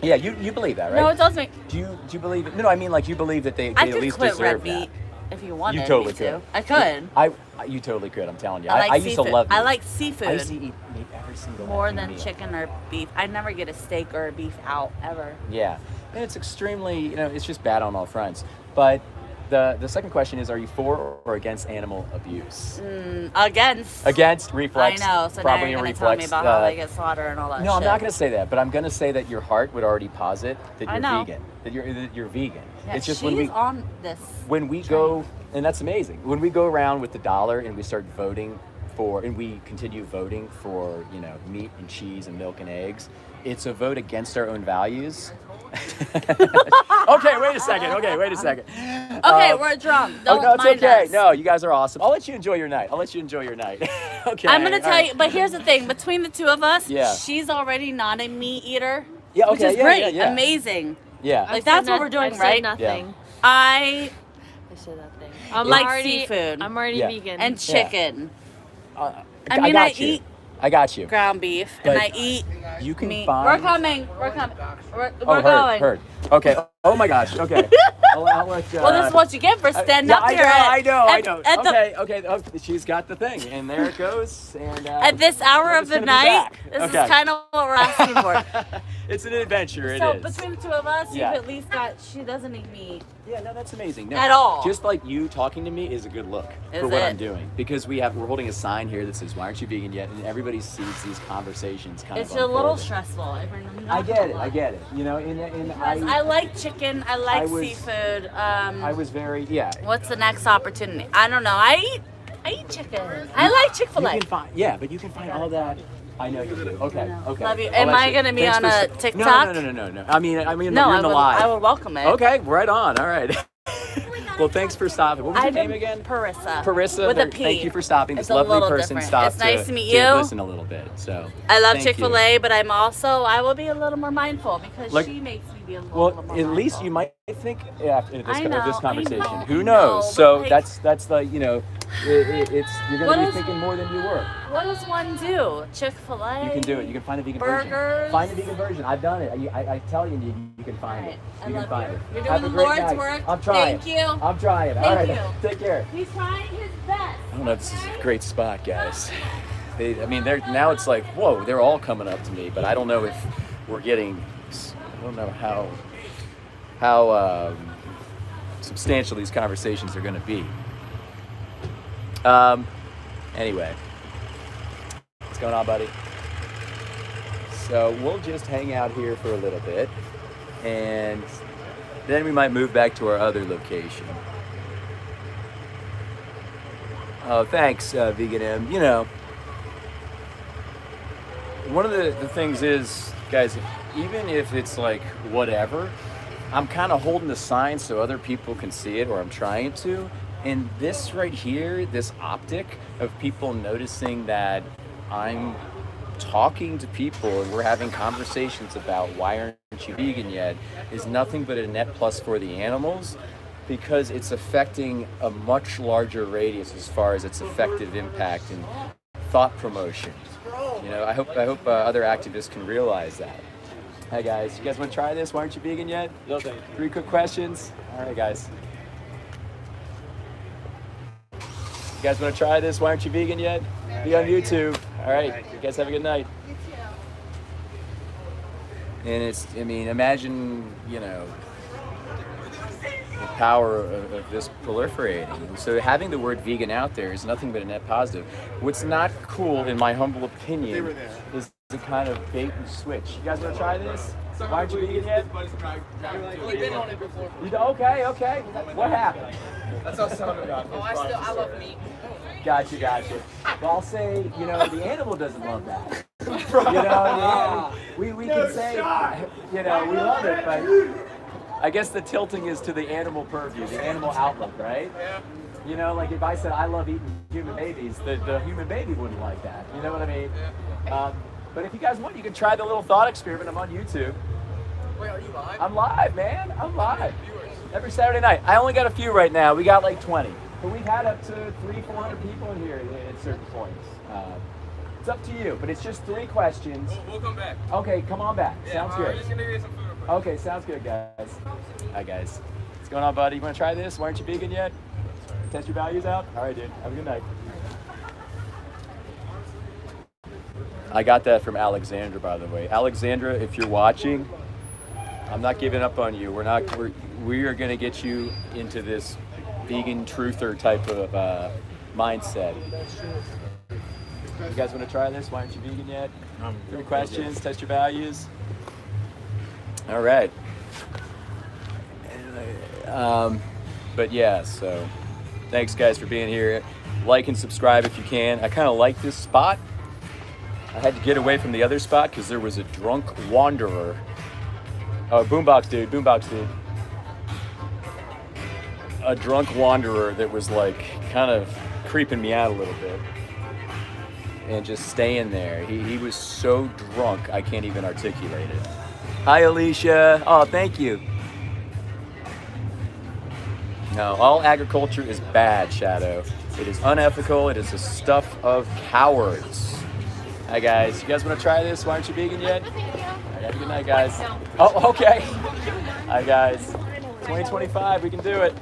Yeah, you believe that, right? No, it does make. Do you believe it? No, I mean like you believe that they I at could least quit deserve red meat if you wanted totally me to. could. I could. You totally could. I'm telling you. I like I used seafood. to love meat. I like seafood. I used to eat meat every single more effing than meal. chicken or beef. I never get a steak or a beef out ever. Yeah, and it's extremely, it's just bad on all fronts. But the second question is, are you for or against animal abuse? Against. Against reflex. I know. So now probably you're a going to tell me reflex. about how they get slaughtered and all that No, shit. I'm not going to say that, but I'm going to say that your heart would already posit that I you're know. vegan. That you're vegan. Yeah, It's just she's when we on this. when we go, and that's amazing. When we go around with the dollar and we start voting for, and we continue voting for, meat and cheese and milk and eggs, it's a vote against our own values. Okay, wait a second. Okay, Okay, we're drunk. Don't no, it's mind okay. us. No, you guys are awesome. I'll let you enjoy your night. Okay. I'm gonna all tell right. you, but here's the thing: between the two of us, Yeah. she's already not a meat eater, Yeah, which okay, is yeah, great, yeah, yeah. amazing. Yeah. Like that's what we're doing, right? Nothing. I said nothing. like already, seafood. I'm already Yeah. vegan. and chicken, I mean, got I you. eat I got you. ground beef, and But I eat You can meat. find. We're coming. We're Oh, going. heard. Okay. Oh my gosh. Okay. I'll let, Well, this is what you get for standing up here. I know. at the- Okay. Oh, she's got the thing, and there it goes. And At this hour we're of just the gonna be night, back. this Okay. is kind of what we're asking for. It's an adventure. So it is. between the two of us, Yeah. you've at least got. She doesn't eat meat. Yeah, no, that's amazing. No, At all. Just like you talking to me is a good look Is for what it? I'm doing, because we're holding a sign here that says, "Why aren't you vegan yet?" And everybody sees these conversations kind It's of. a little unfolding. stressful. I get it. Because I like chicken. I like was- seafood. I was very What's the next opportunity? I don't know. I eat chicken. I like Chick-fil-A. You can find, but you can find all that. I know you do. Okay. Love you. I'll Am let I gonna be Thanks on for a sta- TikTok? No. I mean, No, you're I in the would, live. I would welcome it. Okay, right on. All right. Well, thanks for stopping. What was your name again? Parissa. Parissa. With a P. Thank you for stopping. It's This a lovely little person different. stopped It's nice to meet to you. listen a little bit. So. I love thank you. Chick-fil-A, but I will be a little more mindful because Like- she makes me be a little Well, more at mindful. least you might think after this, I know, of this I conversation. know, Who I knows? know, So but, like- that's the it's you're What gonna be is- thinking more than you were. What does one do? Chick-fil-A? You can do it. You can find a vegan Burgers. version. Find a vegan version. I've done it. I tell you, you can find Alright, it. I You love can find you. it. You're Have doing a the great Lord's night. work. I'm trying. Thank you. I'm trying. All Thank right. you. Take care. He's trying his best. I don't know if this is a great spot, guys. They're now it's like, whoa, they're all coming up to me, but I don't know if we're getting. I don't know how substantial these conversations are going to be. Anyway, what's going on, buddy? So we'll just hang out here for a little bit, and then we might move back to our other location. Oh, thanks, Vegan M. One of the things is, guys, even if it's like whatever, I'm kind of holding the sign so other people can see it, or I'm trying to. And this right here, this optic of people noticing that I'm talking to people and we're having conversations about why aren't you vegan yet, is nothing but a net plus for the animals, because it's affecting a much larger radius as far as its effective impact and thought promotion. I hope other activists can realize that. Hey guys, you guys want to try this? Why aren't you vegan yet? No, thank you. 3 quick questions. All right, guys. You guys want to try this? Why aren't you vegan yet? Be on YouTube. All right, you guys have a good night. And imagine, the power of this proliferating. And so having the word vegan out there is nothing but a net positive. What's not cool, in my humble opinion, is the kind of bait and switch. You guys want to try this? Why aren't you vegan yet? We've been on it before. Okay. What happened? That's how sound about it. I love meat. Gotcha. Well, I'll say, the animal doesn't love that. We can say, we love it, but I guess the tilting is to the animal purview, the animal outlook, right? You know, like if I said I love eating human babies, the human baby wouldn't like that. You know what I mean? But if you guys want, you can try the little thought experiment. I'm on YouTube. Wait, are you live? I'm live, man. I'm live. Every Saturday night. I only got a few right now. We got like 20. But we've had up to 300-400 people in here at certain points. It's up to you, but it's just 3 questions. We'll come back. Okay, come on back. Sounds We're good. just gonna get some food. Okay, sounds good, guys. Hi, guys. What's going on, buddy? You want to try this? Why aren't you vegan yet? Test your values out? All right, dude. Have a good night. I got that from Alexandra, by the way. Alexandra, if you're watching, I'm not giving up on you. We are going to get you into this vegan truther type of mindset. You guys want to try this? Why aren't you vegan yet? 3 questions, test your values. All right. But yeah, so thanks guys for being here. Like and subscribe if you can. I kind of like this spot. I had to get away from the other spot because there was a drunk wanderer. Oh, boombox dude. A drunk wanderer that was like kind of creeping me out a little bit. And just staying there. He was so drunk, I can't even articulate it. Hi, Alicia. Oh, thank you. No, all agriculture is bad, Shadow. It is unethical. It is the stuff of cowards. Hi, guys. You guys want to try this? Why aren't you vegan yet? All right, have a good night, guys. Oh, okay. Hi, guys. 2025, we can do it.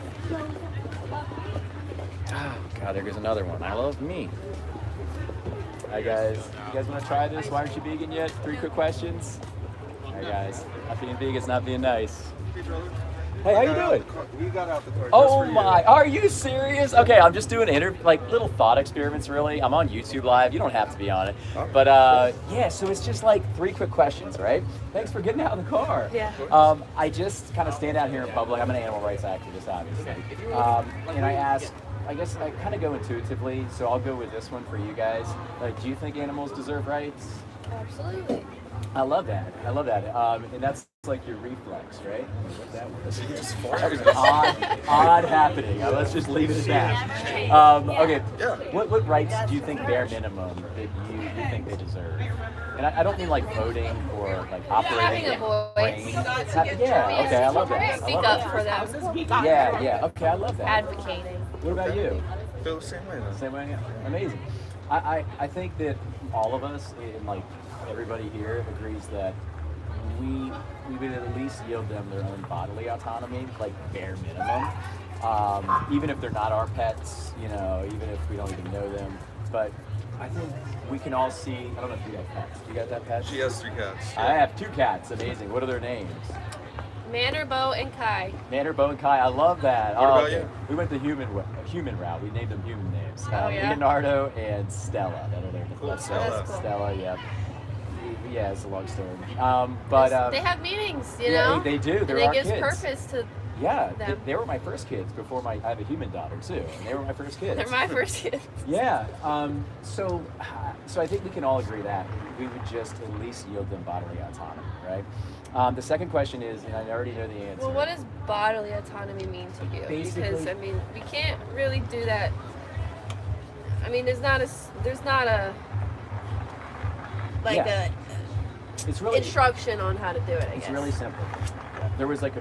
Oh, God, there goes another one. I love me. Hi, guys. You guys want to try this? Why aren't you vegan yet? 3 quick questions. Hi, guys. Not being vegan is not being nice. Hey, how you doing? We got out the car. Oh my, are you serious? Okay, I'm just doing like little thought experiments really. I'm on YouTube Live, you don't have to be on it. But yeah, so it's just like 3 quick questions, right? Thanks for getting out of the car. Yeah. I just kind of stand out here in public. I'm an animal rights activist, obviously. And I ask, I guess I kind of go intuitively, so I'll go with this one for you guys. Like, do you think animals deserve rights? Absolutely. I love that. And that's like your reflex, right? What that was. That was odd happening. Let's just leave it at that. Okay. What rights do you think bare minimum that you think they deserve? And I don't mean like voting or like operating. Having a voice. Yeah. Okay. I love that. Speak up for them. Yeah. Okay. I love that. Advocating. What about you? Feel the same way though. Same way. Yeah. Amazing. I think that all of us, and like everybody here, agrees that we would at least yield them their own bodily autonomy, like bare minimum. Even if they're not our pets, you know, even if we don't even know them. But I think we can all see. I don't know if you have pets. Do you got that pet? She has 3 cats. I have 2 cats. Amazing. What are their names? Manor, Bo, and Kai. Manor, Bo, and Kai. I love that. What about you? We went the human route. We named them human names. Oh, yeah? Leonardo and Stella. That are their Cool, that's Stella. That's cool. Stella, yeah. Yeah, it's a long story. But They have meanings, you yeah, know? they do. They're And it our gives kids. purpose to. Yeah, them. they were my first kids before I have a human daughter too, and they were my first kids. They're my first kids. Yeah. So I think we can all agree that we would just at least yield them bodily autonomy, right? The second question is, and I already know the answer. Well, what does bodily autonomy mean to you? Basically- Because I mean, we can't really do that. I mean, there's not a Yeah. It's really instruction on how to do it. I It's guess. really simple. There was like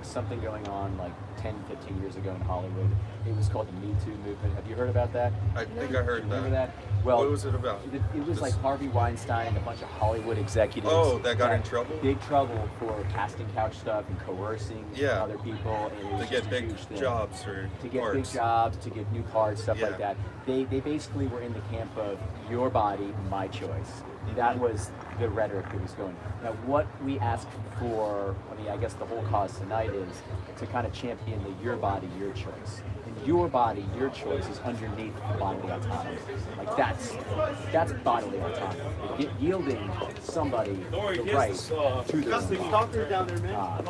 something going on like 10, 15 years ago in Hollywood. It was called the Me Too movement. Have you heard about that? I think I heard Remember that. that? Well, What was it about? It was like Harvey Weinstein and a bunch of Hollywood executives. Oh, that got in trouble? Big trouble for casting couch stuff and coercing Yeah. other people. And it was To get just a big huge thing. jobs or To get parts. big jobs, to get new cards, stuff Yeah. like that. They basically were in the camp of your body, my choice. That was the rhetoric that was going. Now, what we ask for, I guess the whole cause tonight is to kind of champion the your body, your choice. And your body, your choice is underneath bodily autonomy. Like that's bodily autonomy. Yielding somebody the right to their own body. Stalkers down there, man.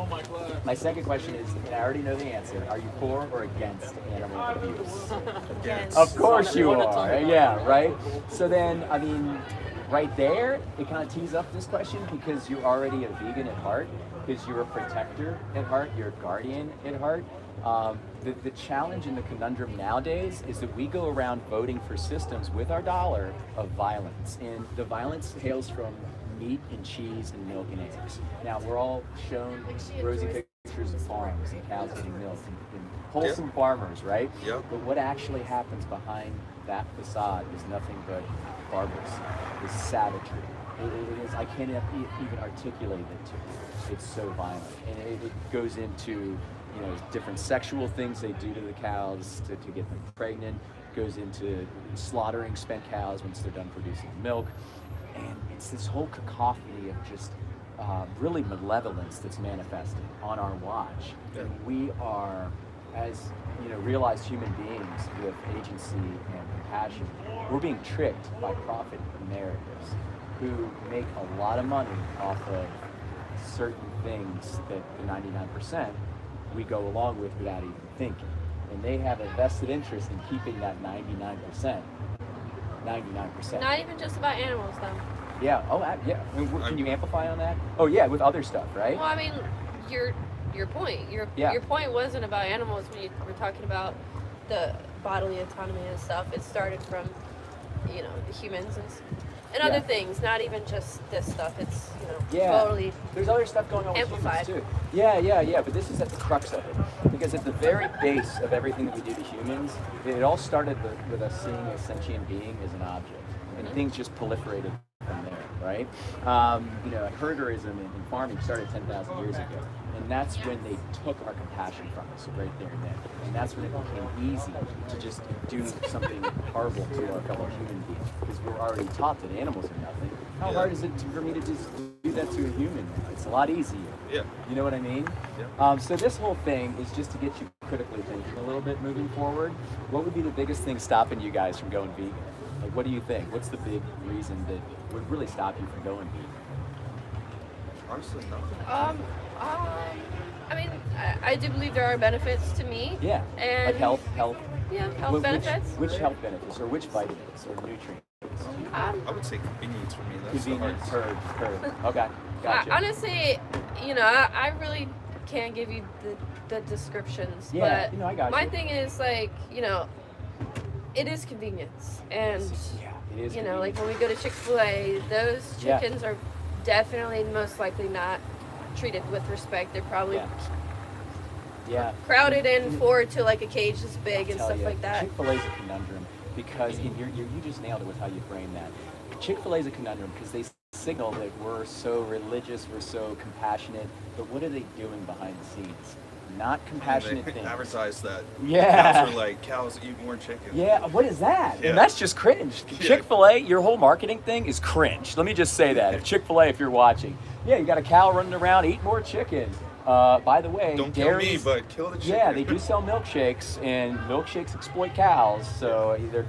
My second question is, and I already know the answer, are you for or against animal abuse? Against. Of course you are. Yeah, right? So then, I mean, right there, it kind of tees up this question because you're already a vegan at heart, because you're a protector at heart, you're a guardian at heart. The challenge and the conundrum nowadays is that we go around voting for systems with our dollar of violence. And the violence hails from meat and cheese and milk and eggs. Now, we're all shown rosy pictures of farms and cows getting milk and wholesome farmers, right? Yep. But what actually happens behind that facade is nothing but barbarism, is savagery. It is, I can't even articulate it to you. It's so violent. And it goes into, different sexual things they do to the cows to get them pregnant. It goes into slaughtering spent cows once they're done producing milk. And it's this whole cacophony of just really malevolence that's manifested on our watch. And we are, as realized human beings with agency and compassion, we're being tricked by profit narratives who make a lot of money off of certain things that the 99% we go along with without even thinking. And they have a vested interest in keeping that 99%. 99%. Not even just about animals, though. Yeah. Oh, yeah. Can you amplify on that? Oh, yeah, with other stuff, right? Well, I mean, your point. Your point wasn't about animals when you were talking about the bodily autonomy and stuff. It started from, the humans and other things, not even just this stuff. It's, totally There's other stuff going on amplified. with humans too. Yeah. But this is at the crux of it. Because at the very base of everything that we do to humans, it all started with us seeing a sentient being as an object. And things just proliferated from there, right? Herderism in farming started 10,000 years ago. And that's when they took our compassion from us, right there and then. And that's when it became easy to just do something horrible to our fellow human beings. Because we're already taught that animals are nothing. How hard is it for me to just do that to a human? It's a lot easier. Yeah. You know what I mean? Yeah. So this whole thing is just to get you critically thinking a little bit moving forward. What would be the biggest thing stopping you guys from going vegan? Like, what do you think? What's the big reason that would really stop you from going vegan? Honestly, nothing. I mean, I do believe there are benefits to me. Yeah. And Like health. Yeah, health benefits. Which health benefits, or which vitamins, or nutrients? I would say convenience for me. That's the Convenience. hardest. Heard. Okay. Gotcha. Honestly, I really can't give you the descriptions. Yeah, But I got my you. thing is like, it is convenience. And, Yeah, it is. like when we go to Chick-fil-A, those Yeah. chickens are definitely most likely not treated with respect. They're probably Yeah. crowded in forward to like a cage this big and Tell stuff ya, like that. Chick-fil-A is a conundrum because you just nailed it with how you frame that. Chick-fil-A is a conundrum because they signal that we're so religious, we're so compassionate, but what are they doing behind the scenes? Not compassionate They things. advertise that Yeah. cows are like cows eat more chicken. Yeah, what is that? Yeah. And that's just cringe. Yeah. Chick-fil-A, your whole marketing thing is cringe. Let me just say that. If Chick-fil-A, if you're watching, yeah, you got a cow running around, eat more chicken. By the way, Don't kill me, dairy's- but kill the chicken. Yeah, they do sell milkshakes, and milkshakes exploit cows, so they're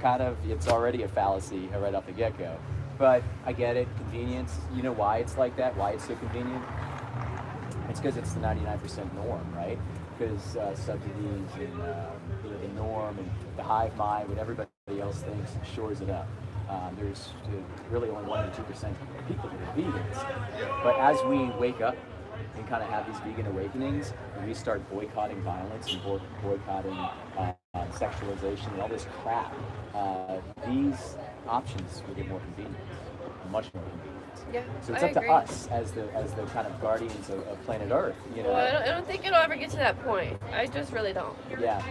it's already a fallacy right off the get-go. But I get it, convenience. You know why it's like that? Why it's so convenient? It's because it's the 99% norm, right? Because subsidies and the norm and the hive mind, what everybody else thinks, shores it up. There's really only 1 or 2% of people that are vegans. But as we wake up and kind of have these vegan awakenings, and we start boycotting violence and boycotting sexualization and all this crap, these options will get more convenient, much more convenient. Yeah, So it's I up agree. to us as the kind of guardians of planet Earth, Well, I don't think it'll ever get to that point. I just really don't. Yeah.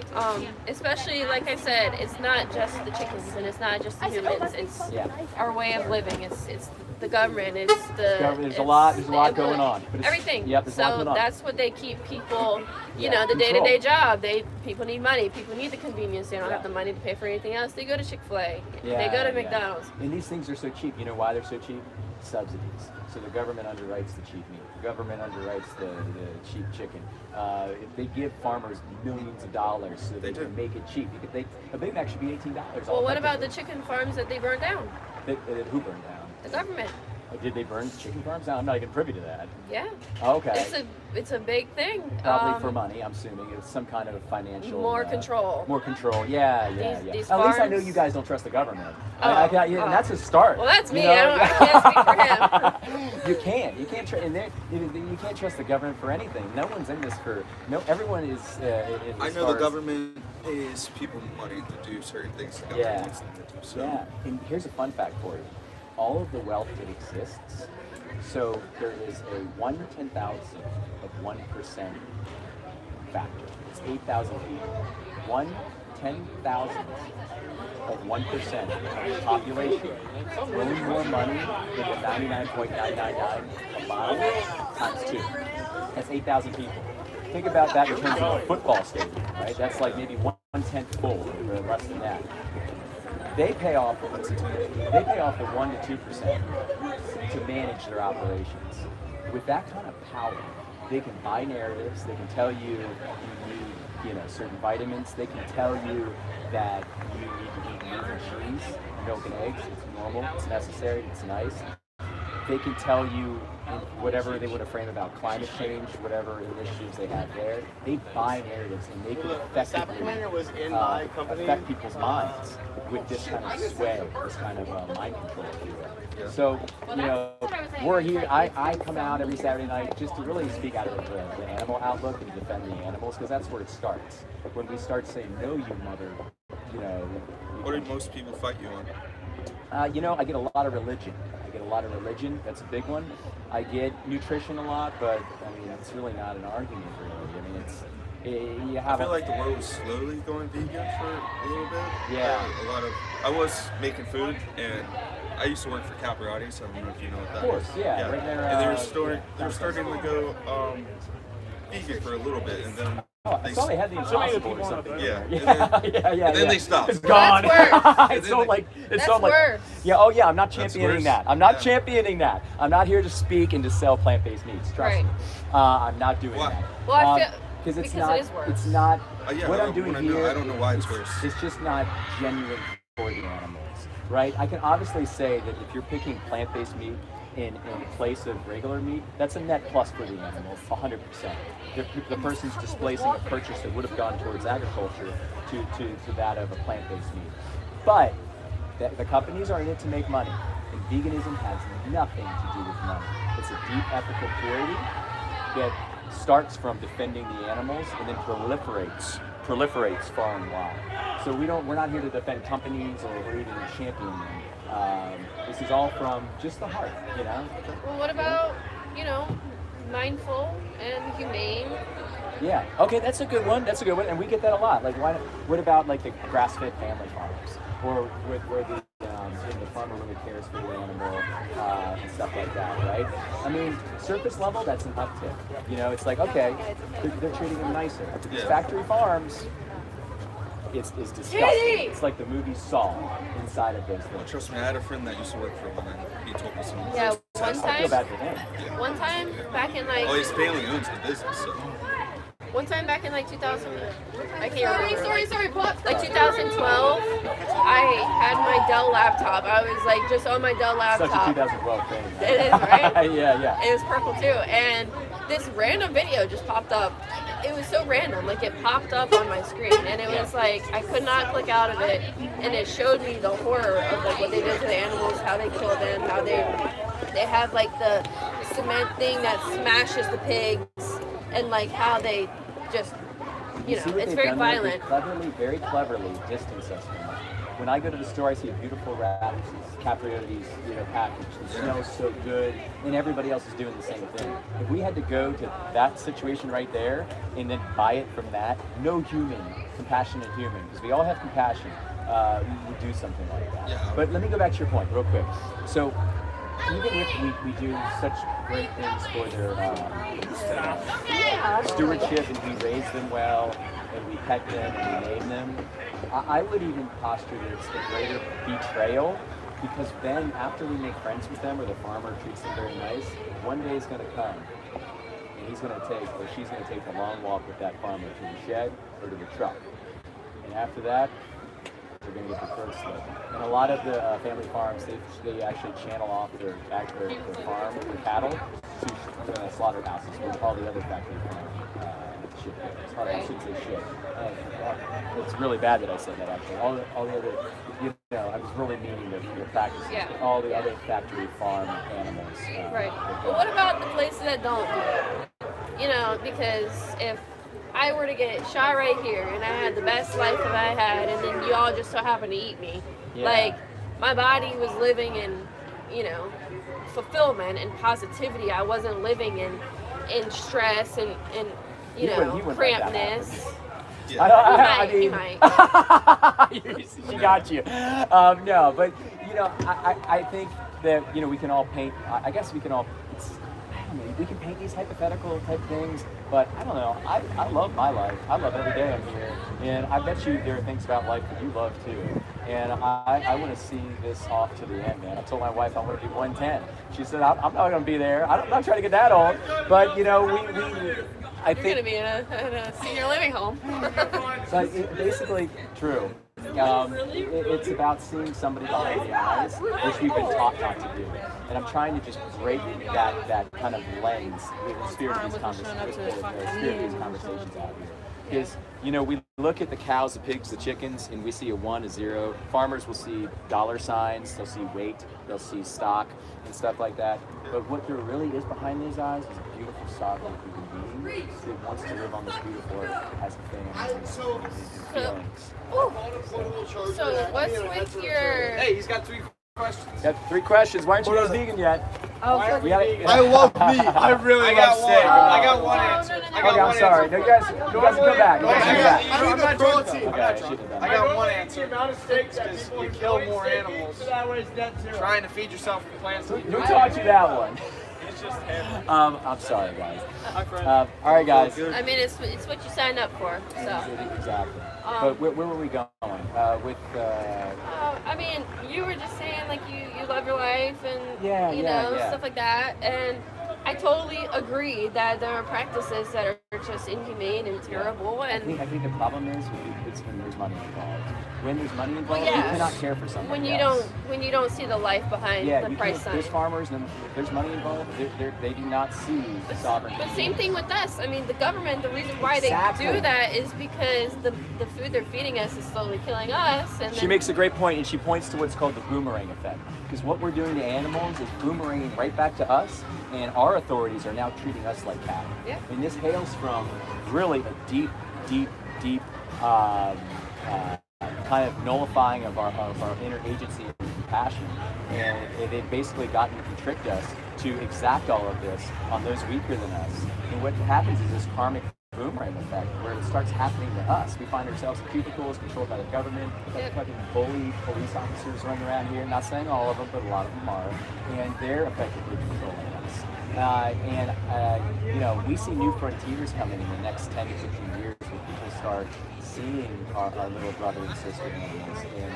Especially, like I said, it's not just the chickens and it's not just the humans. It's Yeah. our way of living. It's the government. It's the. There's a lot going on. But it's, Everything. Yep, there's a lot So going on. that's what they keep people. You Yeah, know, the control. day-to-day job. People need money. People need the convenience. They don't Yeah. have the money to pay for anything else. They go to Chick-fil-A. Yeah, They go to yeah. McDonald's. And these things are so cheap. You know why they're so cheap? Subsidies. So the government underwrites the cheap meat. The government underwrites the cheap chicken. They give farmers millions of dollars so they They can do. make it cheap. A Big Mac should be $18. Well, what about the chicken farms that they burned down? Who burned down? The government. Did they burn chicken farms? No, I'm not even privy to that. Yeah. Okay. It's a big thing. Probably for money, I'm assuming. It's some kind of financial... More control. More control, yeah. These At least I know farms- you guys don't trust the government. Oh, And that's a start. Well, that's me. You know? I can't speak for him. You can't. You can't trust the government for anything. No one's in this for... No, everyone is... I know the government pays people money to do certain things the government wants them to do. So. Yeah, and here's a fun fact for you. All of the wealth that exists, so there is a 1 10,000 of 1% factor. It's 8,000 people. 1 10,000 of 1% of the population own more money than the 99.999 combined times 2. That's 8,000 people. Think about that in terms of a football stadium, right? That's like maybe 1/10 full, or less than that. They pay off the 1 to 2% to manage their operations. With that kind of power, they can buy narratives. They can tell you need, certain vitamins. They can tell you that you need to eat meat and cheese, milk and eggs. It's normal. It's necessary. It's nice. They can tell you whatever they want to frame about climate change, whatever initiatives they have there. They buy narratives and they can effectively affect people's minds with this kind of sway, this kind of mind control, if you will. So, we're here. I come out every Saturday night just to really speak out of the animal outlook and defend the animals, because that's where it starts. When we start saying, no, you mother, What do most people fight you on? I get a lot of religion. That's a big one. I get nutrition a lot, but it's really not an argument, really. You have I feel like the world was slowly going vegan for a little bit. Yeah. I was making food, and I used to work for Capriati, so I don't know if you know what that is. Of course, yeah. Right there, and they were starting to go vegan for a little bit, and then I saw they had the Impossible or something. Yeah. And then they stopped. It's gone. That's worse. That's worse. Yeah. Oh yeah. I'm not championing worse. that. I'm not championing that. I'm not here to speak and to sell plant-based meats. Trust me. I'm not doing Why? that. Well, I feel because it is worse. It's not. Yeah, what I I'm doing wanna know. here. I don't know why it's worse. It's just not genuine for the animals, right? I can obviously say that if you're picking plant-based meat in place of regular meat, that's a net plus for the animals, 100%. The person's displacing a purchase that would have gone towards agriculture to that of a plant-based meat. But the companies are in it to make money, and veganism has nothing to do with money. It's a deep ethical purity that starts from defending the animals and then proliferates far and wide. So we're not here to defend companies or even champion them. This is all from just the heart, Well, what about, mindful and humane? Yeah. Okay, that's a good one. And we get that a lot. Like, what about like the grass-fed family farms, or where the farmer really cares for the animal and stuff like that, right? Surface level, that's an uptick. It's like, okay, they're treating them nicer. These factory farms, it's disgusting. It's like the movie Saw inside of those things. Trust me, I had a friend that used to work for one, and he told me some. Yeah, I feel bad for him. one time back in Oh, his family owns the business, so. One time back in 2000, I can't remember. Sorry, like 2012, I had my Dell laptop. I was just on my Dell laptop. Such a 2012 thing. Right? It is, right? Yeah. It was purple too, and this random video just popped up. It was so random, it popped up on my screen, and it was I could not click out of it, and it showed me the horror of what they did to the animals, how they kill them, how they have the cement thing that smashes the pigs, and how they just, it's very violent. They very cleverly distance us from it. When I go to the store, I see a beautiful rabbit, Capriati's, package. It smells so good, and everybody else is doing the same thing. If we had to go to that situation right there and then buy it from that, no compassionate human, because we all have compassion, would do something like that. Yeah. But let me go back to your point real quick. So even if we do such great things for their stewardship, and we raise them well, and we pet them and we name them, I would even posture that it's a greater betrayal, because then after we make friends with them, or the farmer treats them very nice, one day is going to come, and he's going to take, or she's going to take a long walk with that farmer to the shed or to the truck. And after that, they're going to get their throats slit. And a lot of the family farms, they actually channel off their farm, their cattle, to slaughterhouses with all the other factory farm shit. I shouldn't say shit. It's really bad that I said that, actually. All the other, I was really meaning the practices. Yeah. All the other factory farm animals. Right. But what about the places that don't do it? Because if I were to get shot right here and I had the best life that I had, and then y'all just so happen to eat me, like my body was living in, fulfillment and positivity. I wasn't living in stress and You wouldn't let that crampness. Yeah. He might. She got you. No, but I think that we can all paint. I guess we can all. We can paint these hypothetical type things, but I don't know. I love my life. I love every day I'm here, and I bet you there are things about life that you love too. And I want to see this off to the end, man. I told my wife I want to be 110. She said I'm not going to be there. I'm not trying to get that old, but I You're think gonna be in a senior living home. but basically true. It's about seeing somebody behind the eyes, which we've been taught not to do. And I'm trying to just break that kind of lens with the spirit of these conversations out here. Because, we look at the cows, the pigs, the chickens, and we see a 1, a 0. Farmers will see dollar signs, they'll see weight, they'll see stock, and stuff like that. But what there really is behind these eyes is a beautiful, sovereign human being that wants to live on this beautiful earth as a family and feelings. So what's with your? Hey, he's got 3 questions. Got 3 questions. Why aren't you guys vegan yet? Oh, We gotta, I love meat. I really love steak. I got one answer. Okay, I'm sorry. No, you guys can come back. You guys can come back. I need the protein. Okay, I shouldn't have done I that. got one answer. Because you kill more animals trying to feed yourself from plants. Who taught you that one? I'm sorry, guys. All right, guys. I mean, it's what you signed up for. So. Exactly. But where were we going? I mean, you were just saying like you love your life and Yeah. stuff like that, and I totally agree that there are practices that are just inhumane and terrible. I And think the problem is it's when there's money involved. When there's money involved, yeah. you cannot care for something. when you don't see the life behind the you price can't. sign. There's farmers, and if there's money involved, they do not see the sovereignty. But same thing with us. I mean, the government, the reason why Exactly. they do that is because the food they're feeding us is slowly killing us. And She then, makes a great point, and she points to what's called the boomerang effect. Because what we're doing to animals is boomeranging right back to us, and our authorities are now treating us like cattle. Yeah. And this hails from really a deep kind of nullifying of our inner agency and compassion. And they've basically gotten and tricked us to exact all of this on those weaker than us. And what happens is this karmic boomerang effect where it starts happening to us. We find ourselves in cubicles controlled by the government, fucking bully police officers running around here, not saying all of them, but a lot of them are, and they're effectively controlling us. We see new frontiers coming in the next 10 to 15 years where people start seeing our little brother and sister animals and,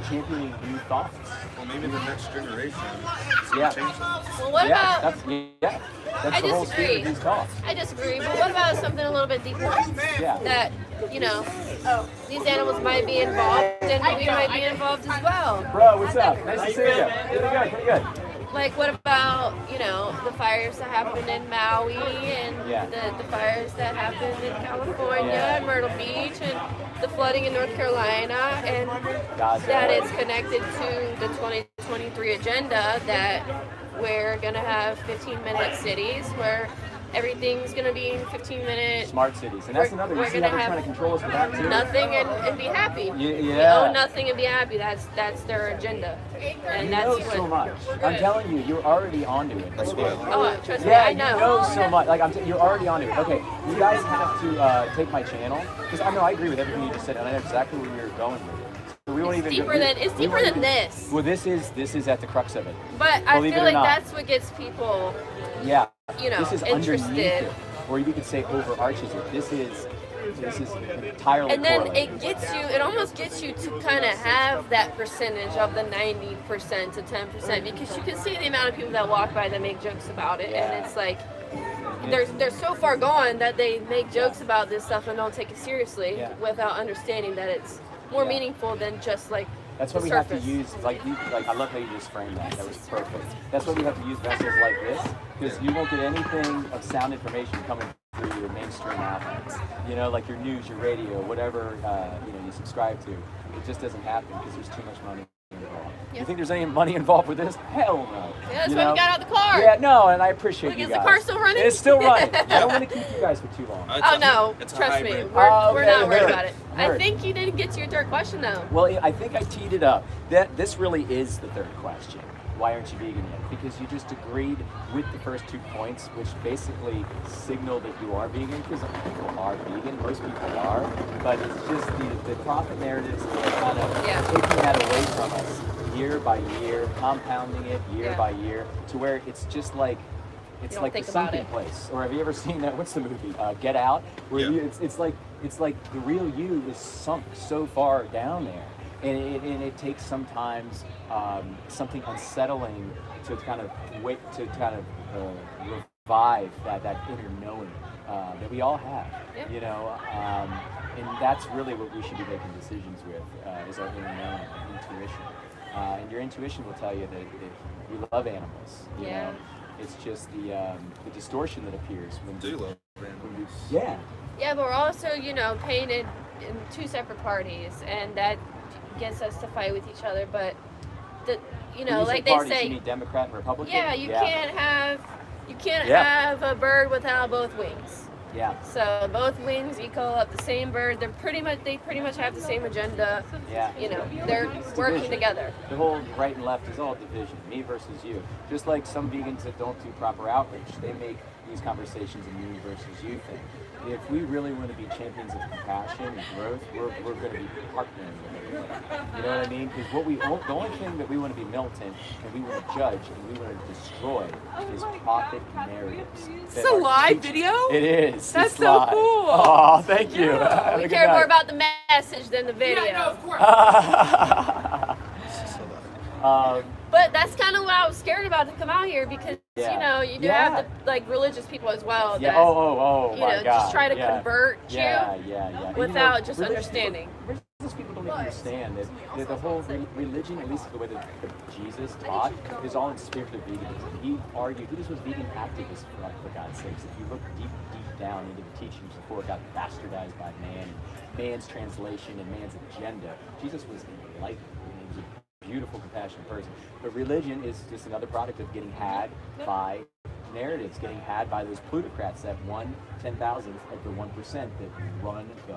championing new thoughts. Well, maybe the next generation Yeah. change that. well, what about? That's I the whole spirit disagree. of these talks. I disagree. But what about something a little bit deeper? Yeah. That these animals might be involved, and we might be involved as well. Bro, what's up? Nice to see you. Pretty good. Like, what about, the fires that happened in Maui and the fires that happened in California and Myrtle Beach and the flooding in North Carolina, and that it's connected to the 2023 agenda that we're going to have 15-minute cities where everything's going to be in 15-minute. Smart cities. And that's another, you see how they're trying to control us with that too? Nothing and be happy. Yeah. We own nothing and be happy. That's their agenda. And You that's know what. so much. I'm telling you, you're already onto it right there. Oh, trust me, Yeah, I know. you know so much. Like you're already onto it. Okay, you guys have to take my channel because I agree with everything you just said, and I know exactly where you're going with it. So we won't It's even. deeper than this. Well, this is at the crux of it. But I Believe it feel or like not. that's what gets people. Yeah. This This is interested. underneath it, or you could say overarches it. This is entirely. And then correlated. it almost gets you to kind of have that percentage of the 90% to 10% because you can see the amount of people that walk by that make jokes about it, and it's like they're so far gone that they make jokes about this stuff and don't take it seriously without understanding that it's more Yeah. meaningful than just like That's the why we have surface. to use, like I love how you just framed that. That was perfect. That's why we have to use vessels like this, because you won't get anything of sound information coming through your mainstream outlets. You know, like your news, your radio, whatever you subscribe to. It just doesn't happen because there's too much money involved. Yeah. You think there's any money involved with this? Hell no. Yeah, that's You why know? we got out the car. Yeah, no, and I appreciate Look, you is guys. the car still running? It's still running. I don't want to keep you guys for too long. Oh no, It's a trust me, hybrid. we're not worried heard. about it. I Heard. think you didn't get to your third question though. Well, I think I teed it up. This really is the third question. Why aren't you vegan yet? Because you just agreed with the first 2 points, which basically signal that you are vegan, because people are vegan, most people are, but it's just the profit narratives that are kind of Yeah. taking that away from us year by year, compounding it year Yeah. by year, to where it's just like, it's don't like the think about sunken it. place. Or have you ever seen that? What's the movie? Get Out. Where Yeah. it's like the real you is sunk so far down there, and it takes sometimes something unsettling to kind of revive that inner knowing that we all have. Yeah. You know, and that's really what we should be making decisions with is our inner knowing, intuition. And your intuition will tell you that you love animals. You Yeah. know? It's just the distortion that appears when Do love animals. yeah. Yeah, but we're also, painted in two separate parties, and that gets us to fight with each other. But When you like they parties, say, you mean Democrat and Republican. yeah, you can't Yeah. have a bird without both wings. Yeah. So both wings equal up the same bird. They pretty much have the same agenda. Yeah. They're It's working division. together. The whole right and left is all division, me versus you. Just like some vegans that don't do proper outreach, they make these conversations a me versus you thing. If we really want to be champions of compassion and growth, we're going to be partnering with everybody. You know what I mean? Because the only thing that we want to be militant and we want to judge and we want to destroy is profit narratives. It's that a are live teaching- video? It is. That's It's so live. cool. Oh, thank you. Yeah. Have a We good care more night. about the message than the video. Yeah, no, of course. But that's kind of what I was scared about to come out here because Yeah. you do Yeah. have the religious people as well. Yeah. that, Oh my God. just try to yeah. convert you Yeah. And without just religious understanding. People, religious people don't even understand that the whole religion, at least the way that Jesus taught, is all in spirit of veganism. He just was vegan activist for God's sakes. If you look deep down into the teachings before it got bastardized by man's translation and man's agenda, Jesus was enlightened. He was a beautiful, compassionate person. But religion is just another product of getting had by narratives, getting had by those plutocrats, that 1/10,000th of the 1% that run the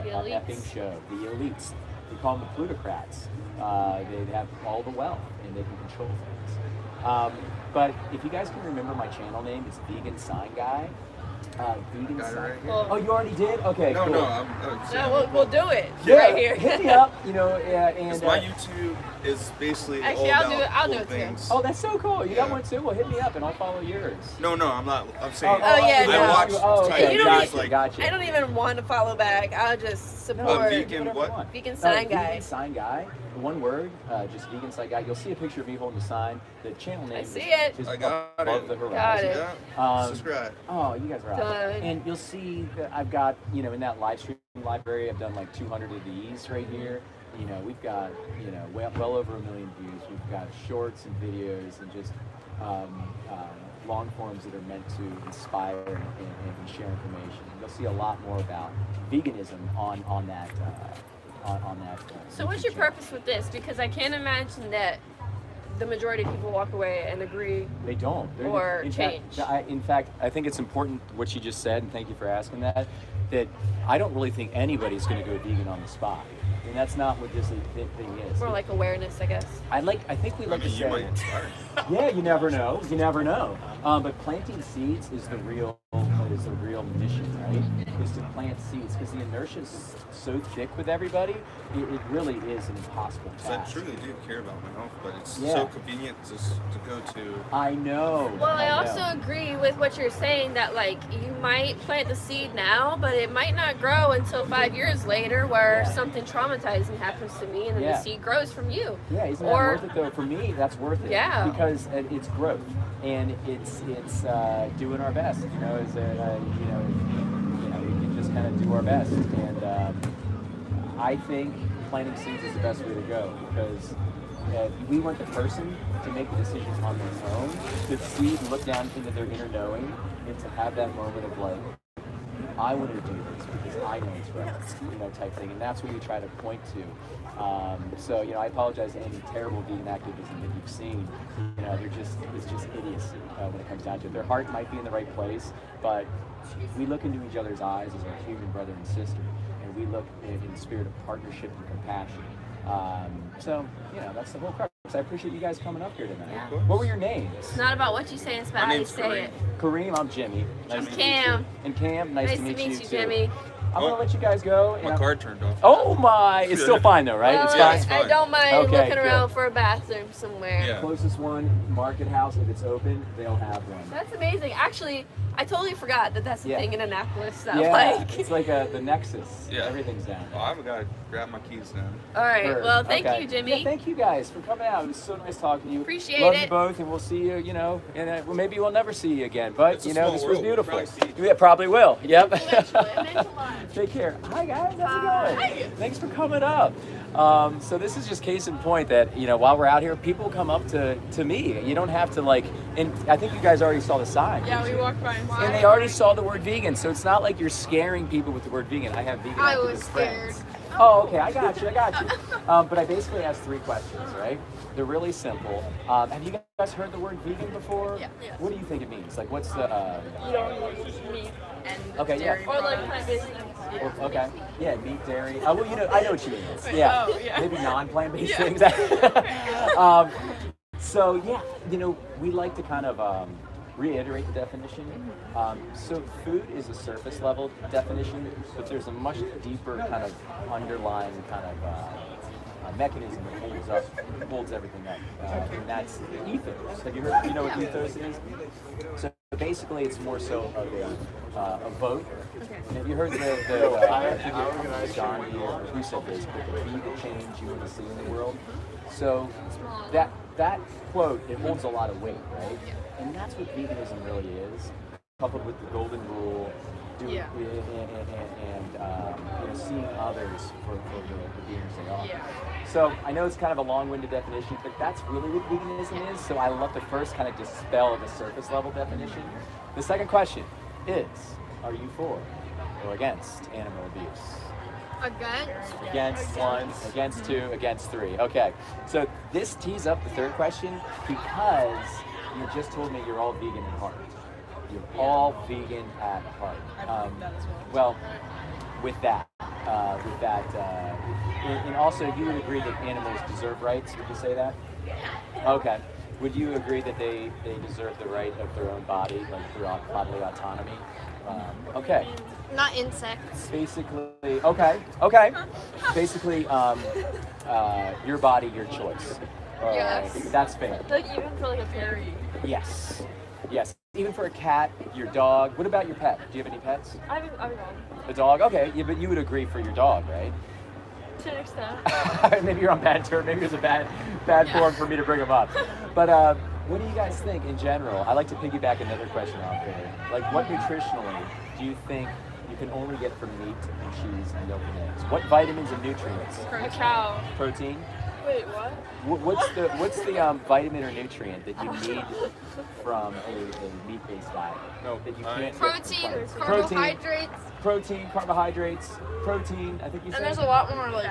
elites. effing show. The elites. They call them the plutocrats. They have all the wealth and they can control things. But if you guys can remember my channel name, it's Vegan Sign Guy. Vegan Got it Sign. right here. Well, Oh, you already did? Okay, No, cool. no, I'm no, we'll do it Yeah, right here. hit me up. And Because my YouTube is basically Actually, all I'll do about it- I'll cool do it too. things. Oh, that's so cool. You got Yeah. one too? Well, hit me up and I'll follow yours. No, I'm not. I'm saying. Oh, yeah, I no. watch okay, You don't gotcha, videos like gotcha. I don't even want to follow back. I'll just support vegan Whatever what? you want. Vegan Sign Guy. Vegan Sign Guy. One word, just Vegan Sign Guy. You'll see a picture of me holding the sign. The channel name see is it. just I got above it. the horizon. Got it. Yeah. Um, Subscribe. Oh, you guys are awesome. Done. And you'll see that I've got, in that live stream library, I've done like 200 of these right here. We've got, well over 1 million views. We've got shorts and videos and just long forms that are meant to inspire and share information. You'll see a lot more about veganism on that. So what's your YouTube channel. purpose with this? Because I can't imagine that the majority of people walk away and agree. They don't. Or in change. Fact, in fact, I think it's important what you just said, and thank you for asking that I don't really think anybody's going to go vegan on the spot. And that's not what this thing is. More like awareness, I guess. I think we like to You say, might inspire. yeah, you never know. You never know. But planting seeds is the real mission, right? Is to plant seeds, because the inertia is so thick with everybody. It really is an impossible So I task. truly do care about my health, but it's Yeah. so convenient to go to. I know. Well, I know. also agree with what you're saying that you might plant the seed now, but it might not grow until 5 years later, where Yeah. something traumatizing happens to me, and then Yeah. the seed grows from you. Yeah, isn't Or- that worth it though? For me, that's worth it. Yeah. Because it's growth, and it's doing our best. We can just kind of do our best, and I think planting seeds is the best way to go, because we weren't the person to make the decision on their own, to see and look down into their inner knowing, and to have that moment of like, I want to do this because I know it's right, type thing, and that's what we try to point to. So, I apologize to any terrible vegan activism that you've seen. It's just idiocy when it comes down to it. Their heart might be in the right place, but we look into each other's eyes as a human brother and sister, and we look in the spirit of partnership and compassion. That's the whole crux. I appreciate you guys coming up here tonight. Yeah. What were your names? It's not about what you say, it's about how you say it. Kareem, I'm Jimmy. Nice to meet Cam. you. And Cam, nice to meet you too. Jimmy. I'm gonna let you guys go. And My card turned off. Oh my! It's still fine though, right? Well, It's Yeah, fine. it's fine. I don't mind Okay, looking good. around for a bathroom somewhere. Yeah. Closest one, Market House. If it's open, they'll have one. That's amazing. Actually, I totally forgot that that's the Yeah. thing in Annapolis. That Yeah, it's like the Nexus. Yeah. Everything's down Well, there. I've got to grab my keys now. All right. Heard. Well, thank Okay. you, Jimmy. Yeah, thank you guys for coming out. It was so nice talking to you. Appreciate Love you it. both, and we'll see you. And well, maybe we'll never see you again. But It's a this small was world. beautiful. We'll probably see Yeah, probably will. Yep. Eventually. It meant a lot. Take care. Hi guys, how's Hi. it going? Thanks for coming up. So this is just case in point that while we're out here, people come up to me. You don't have to and I think you guys already saw the sign. Yeah, we walked by And they already saw the word vegan, so it's not like you're scaring people with the word vegan. I have vegan I activist was scared. friends. Oh, okay, I got you. But I basically asked 3 questions, right? They're really simple. Have you guys heard the word vegan before? Yeah. What do you think it means? Like, what's the? You don't use meat and Okay, yeah. dairy Or like products. plant-based things. Well, okay. Yeah, meat, dairy. Well, I know what you mean. Yeah. Oh, yeah. Maybe non-plant-based Yeah. things. So yeah, we like to kind of reiterate the definition. So food is a surface level definition, but there's a much deeper kind of underlying kind of mechanism that holds everything up, and that's ethos. Have you heard? You know what ethos is? So basically, it's more so of a vote. And have you heard I think it was Gandhi or who said this, but the be the change you want to see in the world. So that quote, it holds a lot of weight, right? And that's what veganism really is, coupled with the golden rule, and seeing others for the beings they are. Yeah. So I know it's kind of a long-winded definition, but that's really what veganism is. So I love to first kind of dispel the surface level definition. The second question is, are you for or against animal abuse? Against 1, against 2, against 3. Okay, so this tees up the third question because you just told me you're all vegan at heart. You're all vegan at heart. I believe that as well. Well, with that, and also you would agree that animals deserve rights. Would you say that? Okay. Would you agree that they deserve the right of their own body, like through bodily autonomy? Okay. Not insects. Basically, okay. Basically, your body, your choice. Yes. That's fair. Like even for like a fairy. Yes. Even for a cat, your dog. What about your pet? Do you have any pets? I have a dog. A dog? Okay. Yeah, but you would agree for your dog, right? To an extent. Maybe you're on bad terms. Maybe it's a bad form for me to bring them up. But what do you guys think in general? I like to piggyback another question off there. Like, what nutritionally do you think you can only get from meat and cheese and milk and eggs? What vitamins and nutrients? A cow. Protein? Wait, what? What's the vitamin or nutrient that you need from a meat-based diet? No, that you can't get from Protein, plants? carbohydrates. Protein, carbohydrates, protein. I think you said. And there's a lot more like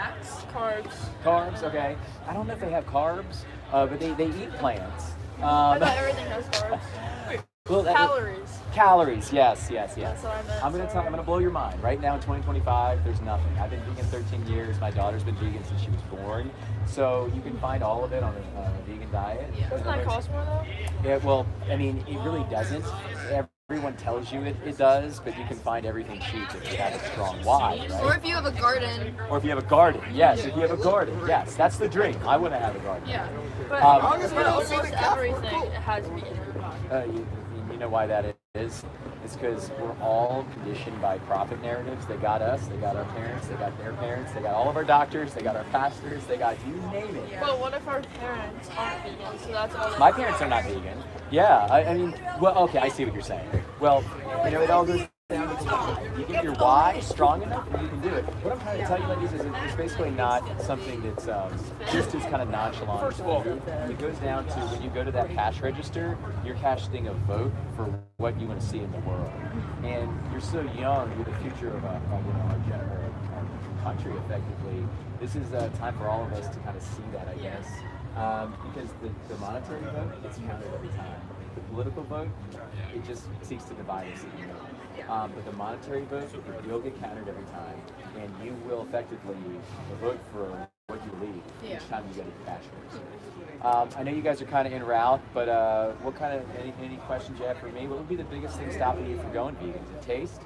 carbs. Carbs, okay. I don't know if they have carbs, but they eat plants. I thought everything has carbs. Well, Calories. Calories, yes. That's what I meant. I'm gonna blow your mind. Right now in 2025, there's nothing. I've been vegan 13 years. My daughter's been vegan since she was born. So you can find all of it on a vegan diet. Doesn't that cost more though? Yeah, well, I mean, it really doesn't. Everyone tells you it does, but you can find everything cheap if you have a strong why, right? Or if you have a garden. Or if you have a garden, yes. If you have a garden, yes. That's the dream. I want to have a garden. Yeah. But, Um, but almost everything has meat in it. You know why that is? It's because we're all conditioned by profit narratives. They got us, they got our parents, they got their parents, they got all of our doctors, they got our pastors, they got you name it. But what if our parents aren't vegan? So that's all. My parents are not vegan. Yeah, I mean, well, okay, I see what you're saying. Well, it all goes down to the why. You get your why strong enough, and you can do it. What I'm trying to tell you, ladies, is it's basically not something that's just as kind of nonchalant. First of all, it goes down to when you go to that cash register, you're casting a vote for what you want to see in the world. And you're so young, you're the future of our country, effectively. This is a time for all of us to kind of see that, I guess. Because the monetary vote gets counted every time. The political vote, it just seeks to divide us even more. But the monetary vote, it will get counted every time, and you will effectively vote for what you believe each time you get a cash register. I know you guys are kind of en route, but what kind of any questions you have for me? What would be the biggest thing stopping you from going vegan? Is it taste?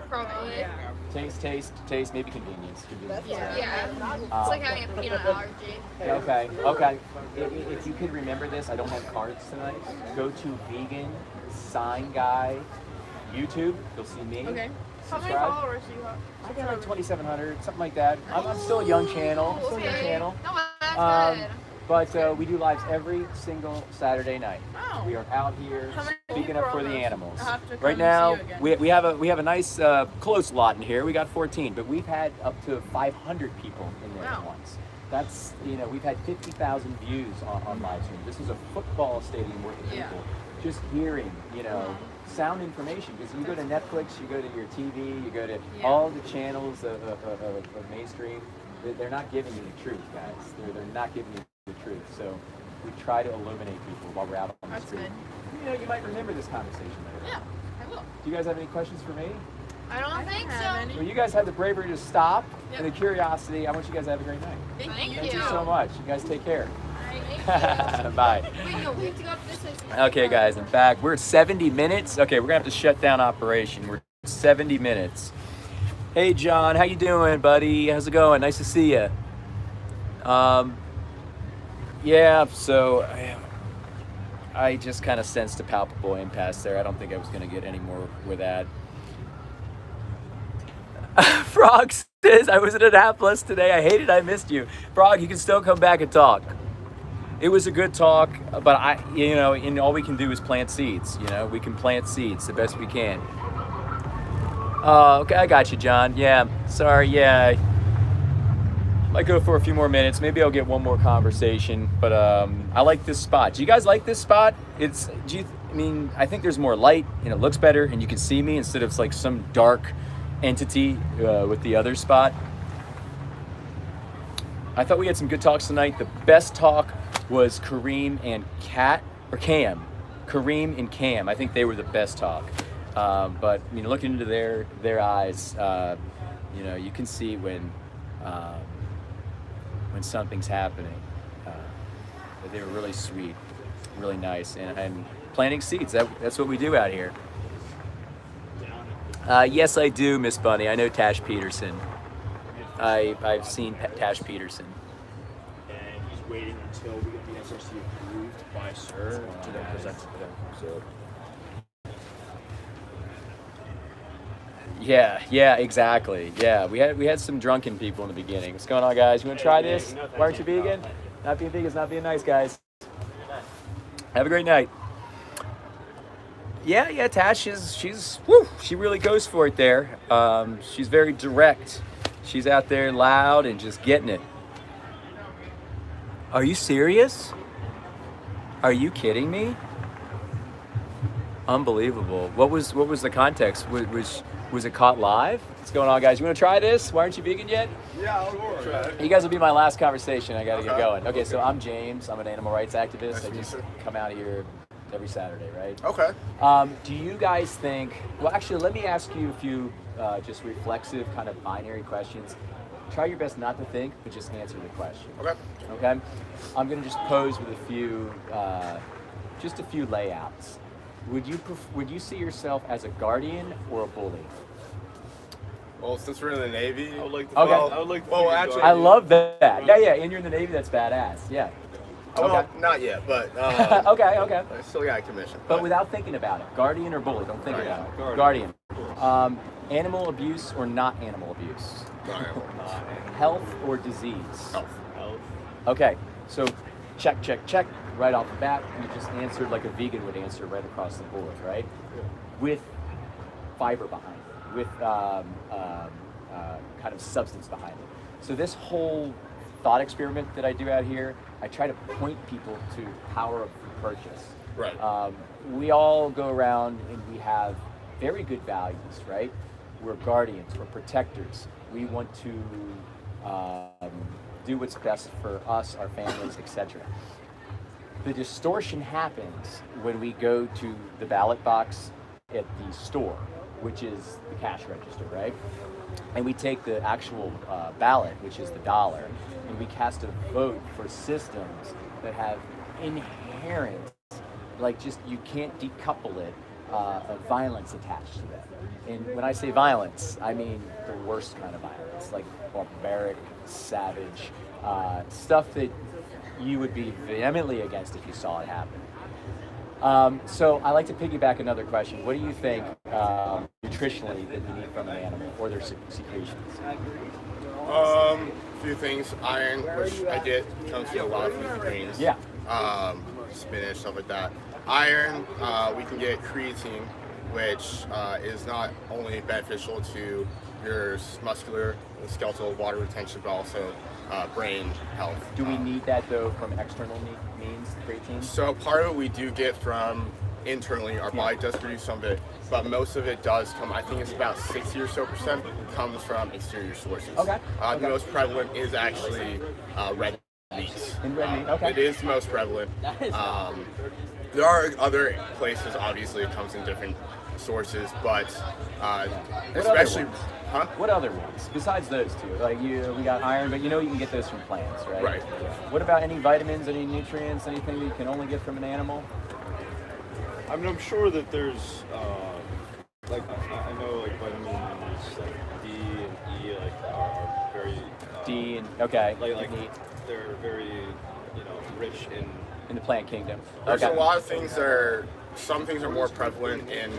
Probably. Taste, maybe convenience. Yeah. It's like having a peanut allergy. Okay. If you can remember this, I don't have cards tonight. Go to Vegan Sign Guy YouTube. You'll see me. Okay. How many Subscribe. followers do you have? I got like 2,700, something like that. I'm still a young channel. No, Um, that's good. But we do lives every single Saturday night. Oh. We are out here How many speaking people up are for on the those? animals. I'll have to come Right and now, see you again. we have a nice close lot in here. We got 14, but we've had up to 500 people in there Wow. once. That's we've had 50,000 views on live stream. This is a football stadium worth of Yeah. people just hearing sound information. Because you go to Netflix, you go to your TV, you go to all the channels of mainstream. They're not giving you the truth, guys. They're not giving you the truth. So we try to illuminate people while we're out on the That's street. good. You might remember this conversation later. Yeah, I will. Do you guys have any questions for me? I don't think so. Well, you guys had the bravery to stop and the curiosity. I want you guys to have a great night. Thank Thank you. you so much. You guys take care. Thank you. Bye. Wait, no, we have to go up this way. Okay, guys, I'm back. We're at 70 minutes. Okay, we're gonna have to shut down operation. We're at 70 minutes. Hey, John, how you doing, buddy? How's it going? Nice to see you. Yeah. So I just kind of sensed a palpable impasse there. I don't think I was gonna get any more with that. Frog says, I was at Annapolis today. I hated I missed you. Frog, you can still come back and talk. It was a good talk, but and all we can do is plant seeds. We can plant seeds the best we can. Okay, I got you, John. Yeah, sorry. Yeah, might go for a few more minutes. Maybe I'll get one more conversation. But I like this spot. Do you guys like this spot? I think there's more light and it looks better, and you can see me instead of like some dark entity with the other spot. I thought we had some good talks tonight. The best talk was Kareem and Cam. Kareem and Cam. I think they were the best talk. But looking into their eyes, you can see when something's happening. But they were really sweet, really nice, and planting seeds. That's what we do out here. Yes, I do, Miss Bunny. I know Tash Peterson. I've seen Tash Peterson. And he's waiting until we get the SRC approved by SIR to then present to them. So. Yeah, exactly. Yeah, we had some drunken people in the beginning. What's going on, guys? You want to try this? Why aren't you vegan? Not being vegan is not being nice, guys. Have a great night. Yeah, Tash she really goes for it there. She's very direct. She's out there loud and just getting it. Are you serious? Are you kidding me? Unbelievable. What was the context? Was it caught live? What's going on, guys? You want to try this? Why aren't you vegan yet? Yeah, I'll try it. You guys will be my last conversation. I got to get going. Okay, so I'm James. I'm an animal rights activist. I just come out here every Saturday, right? Okay. Do you guys think, well, actually, let me ask you a few just reflexive kind of binary questions. Try your best not to think, but just answer the question. Okay? I'm going to just pose with a few layouts. Would you see yourself as a guardian or a bully? Well, since we're in the Navy, I would like to. Okay. I would like to. Well, actually, I love that. Yeah. And you're in the Navy. That's badass. Yeah. Well, not yet, but okay. I still got a commission. But without thinking about it, guardian or bully? Don't think about it. Guardian. Animal abuse or not animal abuse? Health or disease? Health. Okay. So check. Right off the bat, you just answered like a vegan would answer right across the board, right? With fiber behind it, with kind of substance behind it. So this whole thought experiment that I do out here, I try to point people to power of purchase. Right. We all go around and we have very good values, right? We're guardians, we're protectors. We want to do what's best for us, our families, etc. The distortion happens when we go to the ballot box at the store, which is the cash register, right? And we take the actual ballot, which is the dollar, and we cast a vote for systems that have inherent, like just you can't decouple it, of violence attached to them. And when I say violence, I mean the worst kind of violence, like barbaric, savage, stuff that you would be vehemently against if you saw it happen. So I like to piggyback another question. What do you think nutritionally that you need from an animal or their secretions? A few things. Iron, which I get, comes from a lot of leafy greens. Yeah. Spinach, stuff like that. Iron, we can get creatine, which is not only beneficial to your muscular and skeletal water retention, but also brain health. Do we need that though from external means, creatine? So part of it we do get from internally. Our body does produce some of it, but most of it does come, I think it's about 60 or so percent comes from exterior sources. Okay. The most prevalent is actually red meat. In red meat, okay. It is the most prevalent. There are other places, obviously, it comes in different sources, but especially, huh? What other ones besides those two? Like we got iron, but you can get those from plants, right? Right. What about any vitamins, any nutrients, anything that you can only get from an animal? I mean, I'm sure that there's, like, I know, like, vitamins, like, D and E, like, are very... D and, okay. Like they're very, rich in the plant kingdom. There's a lot of things that are, some things are more prevalent in,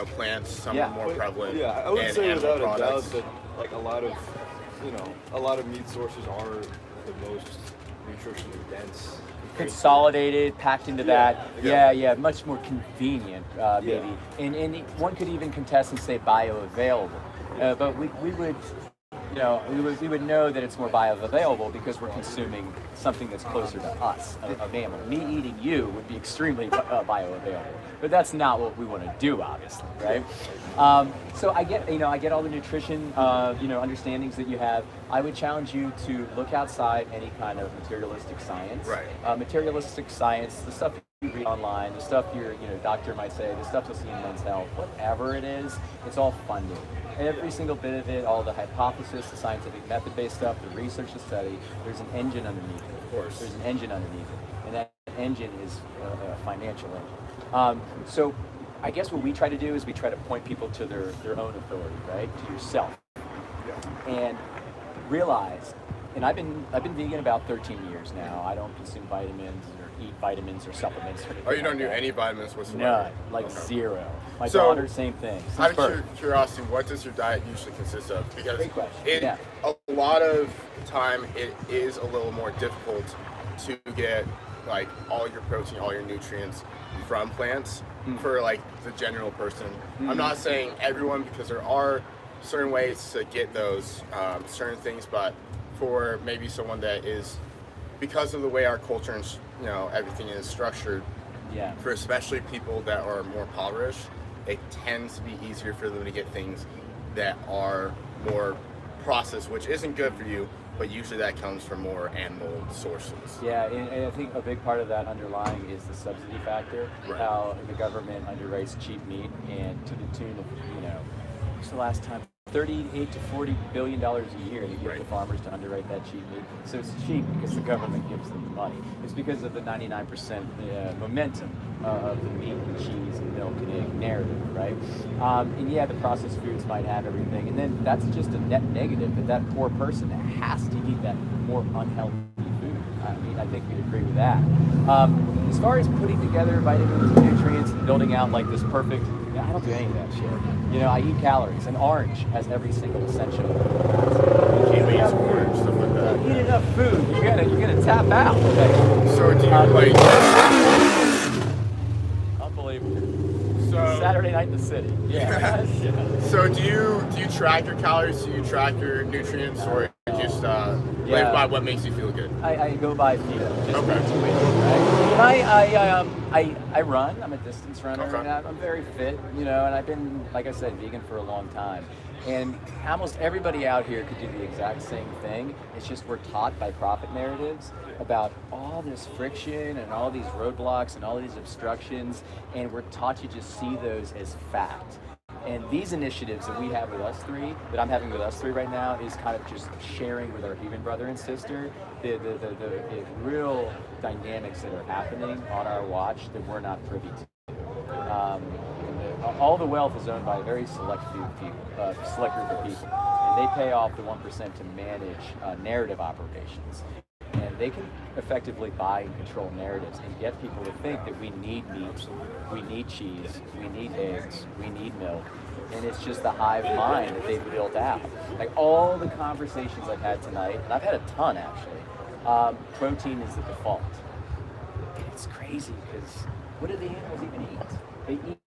plants, some are more prevalent Yeah, I would in say animal without products. a doubt that, like, a lot of meat sources are the most nutritionally dense. Consolidated, packed into that. Yeah. Yeah, much more convenient, maybe. And one could even contest and say bioavailable. But we would, we would know that it's more bioavailable because we're consuming something that's closer to us, a mammal. Me eating you would be extremely bioavailable, but that's not what we want to do, obviously, right? So I get all the nutrition, understandings that you have. I would challenge you to look outside any kind of materialistic science. Right. Materialistic science, the stuff you read online, the stuff your doctor might say, the stuff you'll see in Men's Health, whatever it is, it's all funded. Every single bit of it, all the hypothesis, the scientific method-based stuff, the research, the study, there's an engine underneath it. Of course. There's an engine underneath it, and that engine is a financial engine. So I guess what we try to do is we try to point people to their own authority, right? To yourself. And realize, and I've been vegan about 13 years now. I don't consume vitamins or eat vitamins or supplements or anything. Oh, you don't like do that. any vitamins whatsoever? None, like Okay. zero. My So, daughter, same thing. Out Since of birth. curiosity, what does your diet usually consist of? Because Great question. a lot of time it is a little more difficult to get like all your protein, all your nutrients from plants for like the general person. I'm not saying everyone, because there are certain ways to get those certain things, but for maybe someone that is, because of the way our culture and everything is structured, for especially people that are more impoverished, it tends to be easier for them to get things that are more processed, which isn't good for you, but usually that comes from more animal sources. Yeah, and I think a big part of that underlying is the subsidy factor, Right. how the government underwrites cheap meat, and to the tune of, what's the last time? $38 to $40 billion a year they give to farmers to underwrite that cheap meat. So it's cheap because the government gives them the money. It's because of the 99% momentum of the meat and cheese and milk and egg narrative, right? And yeah, the processed foods might have everything, and then that's just a net negative that poor person has to eat that more unhealthy food. I mean, I think we'd agree with that. As far as putting together vitamins and nutrients and building out like this perfect, I don't do any of that shit. I eat calories. An orange has every single essential. Kiwis, orange, stuff like that. Eat enough food, you're gonna tap out. So do you like? Unbelievable. So Saturday Saturday night in the city. Yeah. So do you track your calories? Do you track your nutrients, or you just live by what makes you feel good? I go by feet. Just Okay. intuition, right? I run. I'm a distance runner. Okay. And I'm very fit, and I've been, like I said, vegan for a long time. And almost everybody out here could do the exact same thing. It's just we're taught by profit narratives about all this friction and all these roadblocks and all these obstructions, and we're taught to just see those as fact. And these initiatives that we have with us three, that I'm having with us three right now, is kind of just sharing with our human brother and sister the real dynamics that are happening on our watch that we're not privy to. All the wealth is owned by a very select few people, select group of people, and they pay off the 1% to manage narrative operations. And they can effectively buy and control narratives and get people to think that we need meat, we need cheese, we need eggs, we need milk. And it's just the hive mind that they've built out. Like all the conversations I've had tonight, and I've had a ton actually, protein is the default. And it's crazy because what do the animals even eat? They eat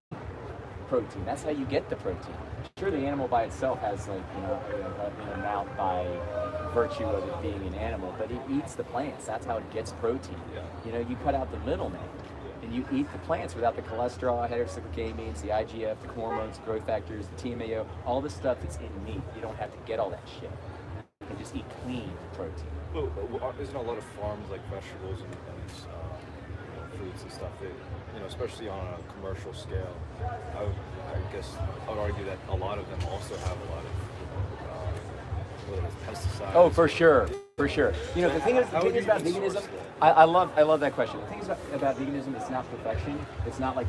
protein. That's how you get the protein. Sure, the animal by itself has an amount by virtue of it being an animal, but it eats the plants. That's how it gets protein. You cut out the middleman, and you eat the plants without the cholesterol, heterocyclic-amines, the IGF, the hormones, the growth factors, the TMAO, all the stuff that's in meat. You don't have to get all that shit. You can just eat clean protein. Well, isn't a lot of farms like vegetables and fruits and stuff that, especially on a commercial scale, I guess I would argue that a lot of them also have a lot of whether it's pesticides. Oh, for sure. The thing is about veganism, I love that question. The thing is about veganism, it's not perfection. It's not like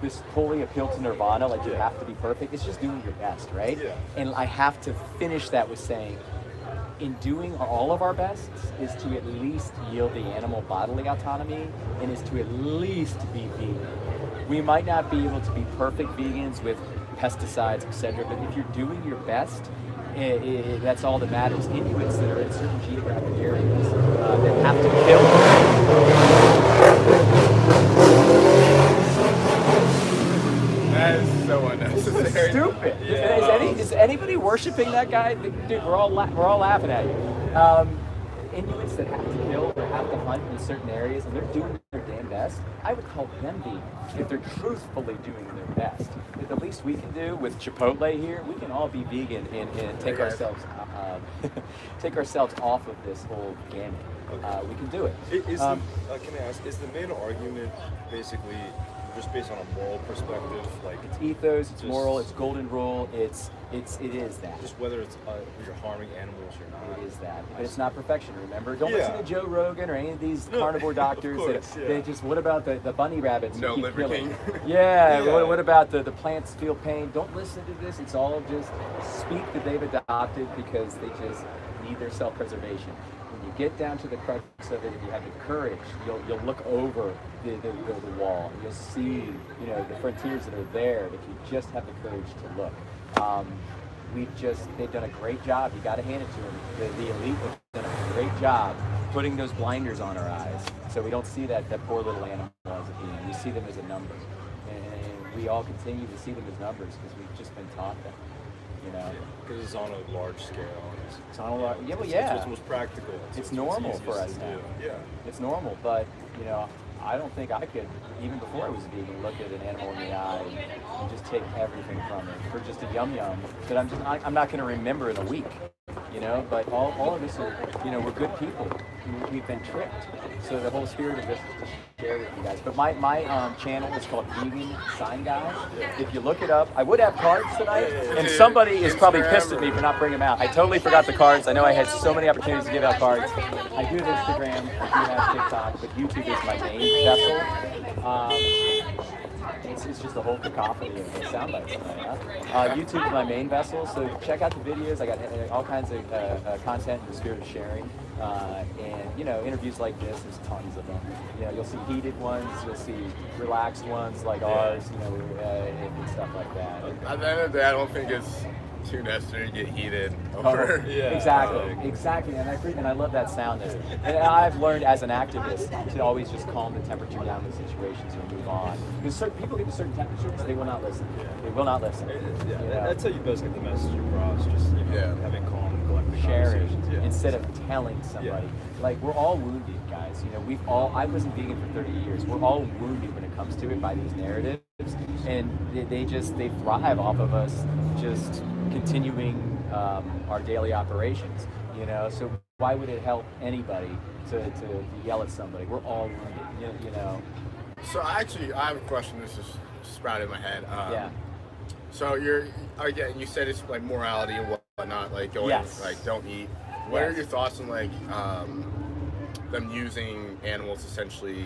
this holy appeal to nirvana, like you have to be perfect. It's just doing your best, right? Yeah. And I have to finish that with saying, in doing all of our best is to at least yield the animal bodily autonomy and is to at least be vegan. We might not be able to be perfect vegans with pesticides, etc., but if you're doing your best, that's all that matters. Inuits that are in certain geographic areas that have to kill. That is so unnecessary. Stupid. Yeah. Is anybody worshiping that guy? Dude, we're all laughing at you. Inuits that have to kill or have to hunt in certain areas, and they're doing their damn best. I would call them vegan if they're truthfully doing their best. If the least we can do with Chipotle here, we can all be vegan and take ourselves off of this whole gamut. Okay. We can do it. Can I ask? Is the main argument basically just based on a moral perspective, like it's ethos, it's moral, it's golden rule, it is that. Just whether it's you're harming animals or not. It is that, but it's not perfection. Remember, don't listen to Joe Rogan or any of these carnivore doctors. They just, what about the bunny rabbits? No Liver King. What about the plants feel pain? Don't listen to this. It's all just speak that they've adopted because they just need their self-preservation. When you get down to the crux of it, if you have the courage, you'll look over the wall. You'll see, the frontiers that are there if you just have the courage to look. They've done a great job. You got to hand it to them. The elite have done a great job putting those blinders on our eyes, so we don't see that poor little animal as a being. We see them as a number, and we all continue to see them as numbers because we've just been taught that. Because it's on a large scale. It's on a large. Yeah, well, It's what's most practical. It's normal for us now. Yeah. It's normal, but I don't think I could, even before I was vegan, look at an animal in the eye and just take everything from it for just a yum that I'm not going to remember in a week. But all of us are, we're good people. We've been tricked. So the whole spirit of this is to share with you guys. But my channel is called Vegan Sign Guy. If you look it up, I would have cards tonight, and somebody is probably pissed at me for not bringing them out. I totally forgot the cards. I know I had so many opportunities to give out cards. I do have Instagram, I do have TikTok, but YouTube is my main vessel. It's just a whole cacophony of sound bites tonight, huh? YouTube is my main vessel, so check out the videos. I got all kinds of content in the spirit of sharing. And interviews like this, there's tons of them. You'll see heated ones, you'll see relaxed ones like ours, and stuff like that. At the end of the day, I don't think it's too necessary to get heated Oh, over. exactly, and I agree, and I love that soundness. And I've learned as an activist to always just calm the temperature down in situations and move on. Because certain people get to certain temperatures, they will not listen. They will not listen. Yeah, You know? that's how you best get the message across. Just having calm and collected Sharing conversations. instead of telling somebody. Like, we're all wounded, guys. You know, I wasn't vegan for 30 years. We're all wounded when it comes to it by these narratives, and they thrive off of us just continuing our daily operations. You know, so why would it help anybody to yell at somebody? We're all wounded. You know. So I have a question. This is sprouted in my head. Yeah. So you said it's like morality and whatnot, like going like don't eat. What are your thoughts on like them using animals essentially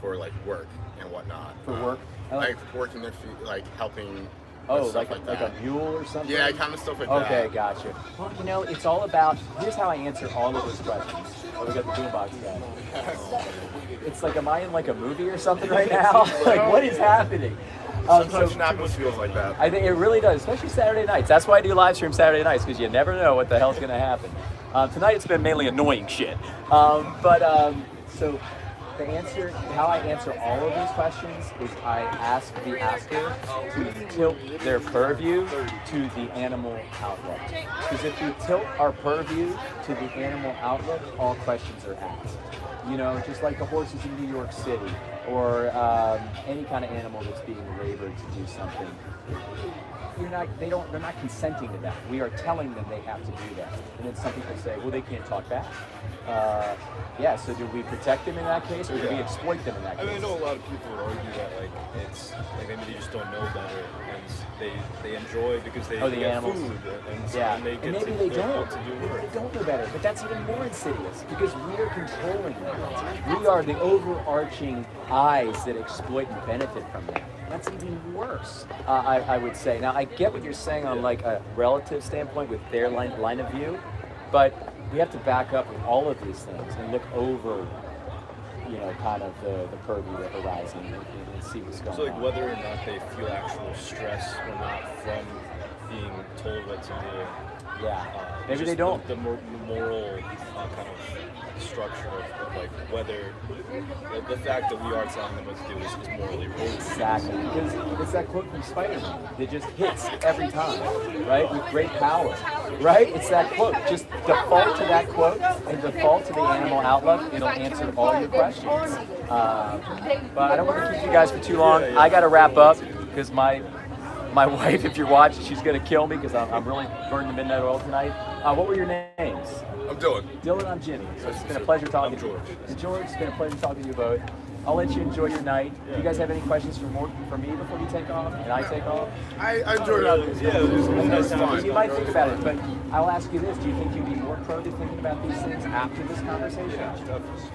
for like work and whatnot? For work? Like working their feet, like helping. Oh, stuff like that. a mule or something? Yeah, kind of stuff like that. Okay, gotcha. Well, you know, it's all about, here's how I answer all of those questions. Oh, we got the boombox guy. It's like, am I in like a movie or something right now? Like, what is happening? Sometimes Annapolis feels like that. I think it really does, especially Saturday nights. That's why I do live stream Saturday nights, because you never know what the hell's going to happen. Tonight it's been mainly annoying shit. So the answer, how I answer all of these questions is I ask the asker to tilt their purview to the animal outlook. Because if we tilt our purview to the animal outlook, all questions are asked. You know, just like the horses in New York City, or any kind of animal that's being labored to do something. They're not consenting to that. We are telling them they have to do that. And then some people say, well, they can't talk back. So do we protect them in that case, or do we exploit them in that case? I mean, I know a lot of people would argue that like it's like maybe they just don't know better, and they enjoy because they the get animals. food, and so Yeah, then they and get maybe to, they they're able don't. to do Maybe work. they don't know better, but that's even more insidious because we are controlling them. We are the overarching eyes that exploit and benefit from them. That's even worse, I would say. Now, I get what you're saying on like a relative standpoint with their line of view, but we have to back up with all of these things and look over, you know, kind of the purview, the horizon, and see what's going on. So like whether or not they feel actual stress or not from being told what to do. Yeah. Maybe just they don't. The moral kind of structure of like whether the fact that we are telling them what to do is morally wrong. Exactly, because it's that quote from Spider-Man that just hits every time, right? With great power, right? It's that quote. Just default to that quote and default to the animal outlook. It'll answer all your questions. But I don't want to keep you guys for too long. I got to wrap up because my wife, if you're watching, she's going to kill me because I'm really burning the midnight oil tonight. What were your names? I'm Dylan. Dylan, I'm Jimmy. So it's been a pleasure talking to you. And George, it's been a pleasure talking to you both. I'll let you enjoy your night. Do you guys have any questions for me before you take off? And I take off? I enjoyed it. Yeah, it was fun. You might think about it, but I'll ask you this. Do you think you'd be more prone to thinking about these things after this conversation?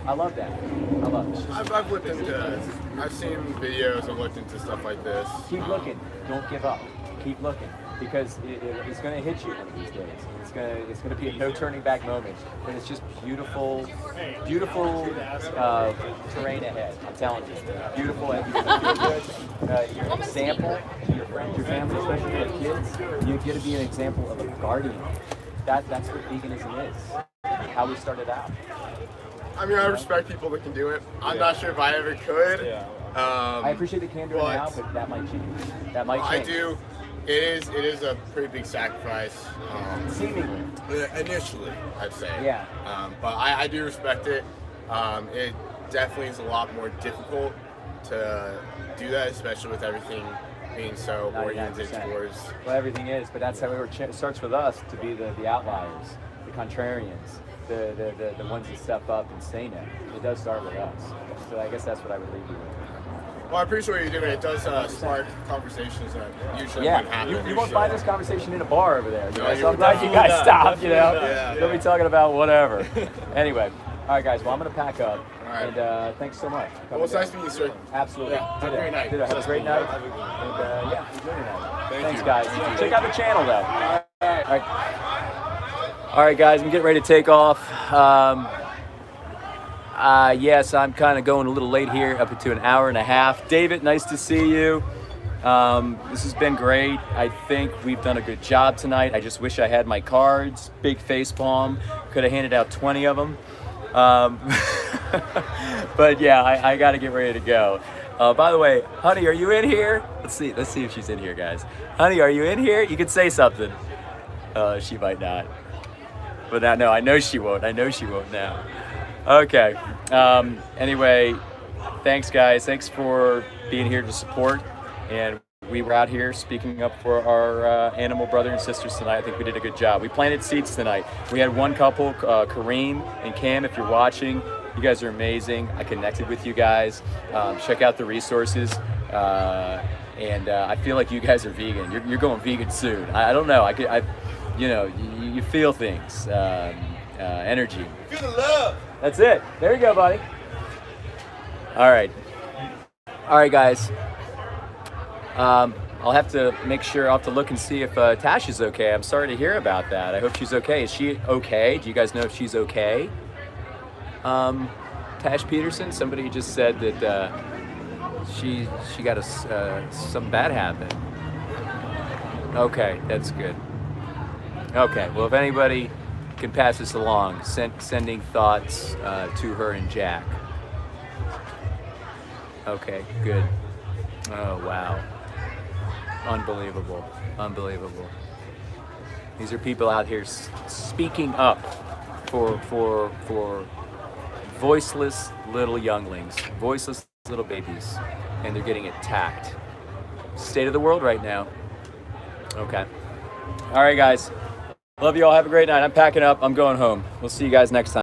I love that. I love it. I've looked into, I've seen videos, I've looked into stuff like this. Keep looking. Don't give up. Keep looking. Because it's going to hit you one of these days. It's going to be a no turning back moment. And it's just beautiful terrain ahead. I'm telling you. Beautiful. You're an example to your friends, your family, especially your kids. You get to be an example of a guardian. That's what veganism is. How we started out. I mean, I respect people that can do it. I'm not sure if I ever could. Yeah. I appreciate the candor now, but that might change. That might change. I do. It is a pretty big sacrifice. Seemingly. Initially, I'd say. Yeah. But I do respect it. It definitely is a lot more difficult to do that, especially with everything being so oriented 99%. towards. Well, everything is, but that's how it starts with us to be the outliers, the contrarians, the ones that step up and say no. It does start with us. So I guess that's what I would leave you with. Well, I appreciate what you're doing. It does spark conversations that usually wouldn't happen. You won't find this conversation in a bar over there. No, So I'm glad you guys stopped, you know. Yeah. They'll be talking about whatever. Anyway, all right, guys. Well, I'm going to pack up. All right. And thanks so much. Well, it's nice meing you, sir. Absolutely. Yeah, have a great night. Have a great night. And enjoy your night. Thanks, you. guys. Check out the channel, though. All right, guys. I'm getting ready to take off. Yes, I'm kind of going a little late here, up into an hour and a half. David, nice to see you. This has been great. I think we've done a good job tonight. I just wish I had my cards. Big face palm. Could have handed out 20 of them. But yeah, I got to get ready to go. By the way, honey, are you in here? Let's see if she's in here, guys. Honey, are you in here? You could say something. She might not. But no, I know she won't. I know she won't now. Okay. Anyway, thanks, guys. Thanks for being here to support. And we were out here speaking up for our animal brother and sisters tonight. I think we did a good job. We planted seeds tonight. We had one couple, Kareem and Cam, if you're watching. You guys are amazing. I connected with you guys. Check out the resources. And I feel like you guys are vegan. You're going vegan soon. I don't know. You feel things. Energy. Feel the love. That's it. There you go, buddy. All right, guys. I'll have to make sure. I'll have to look and see if Tash is okay. I'm sorry to hear about that. I hope she's okay. Is she okay? Do you guys know if she's okay? Tash Peterson. Somebody just said that she got some bad habit. Okay, that's good. Okay, well, if anybody can pass this along, sending thoughts to her and Jack. Okay, good. Oh, wow. Unbelievable. Unbelievable. These are people out here speaking up for voiceless little younglings, voiceless little babies, and they're getting attacked. State of the world right now. Okay. All right, guys. Love you all. Have a great night. I'm packing up. I'm going home. We'll see you guys next time.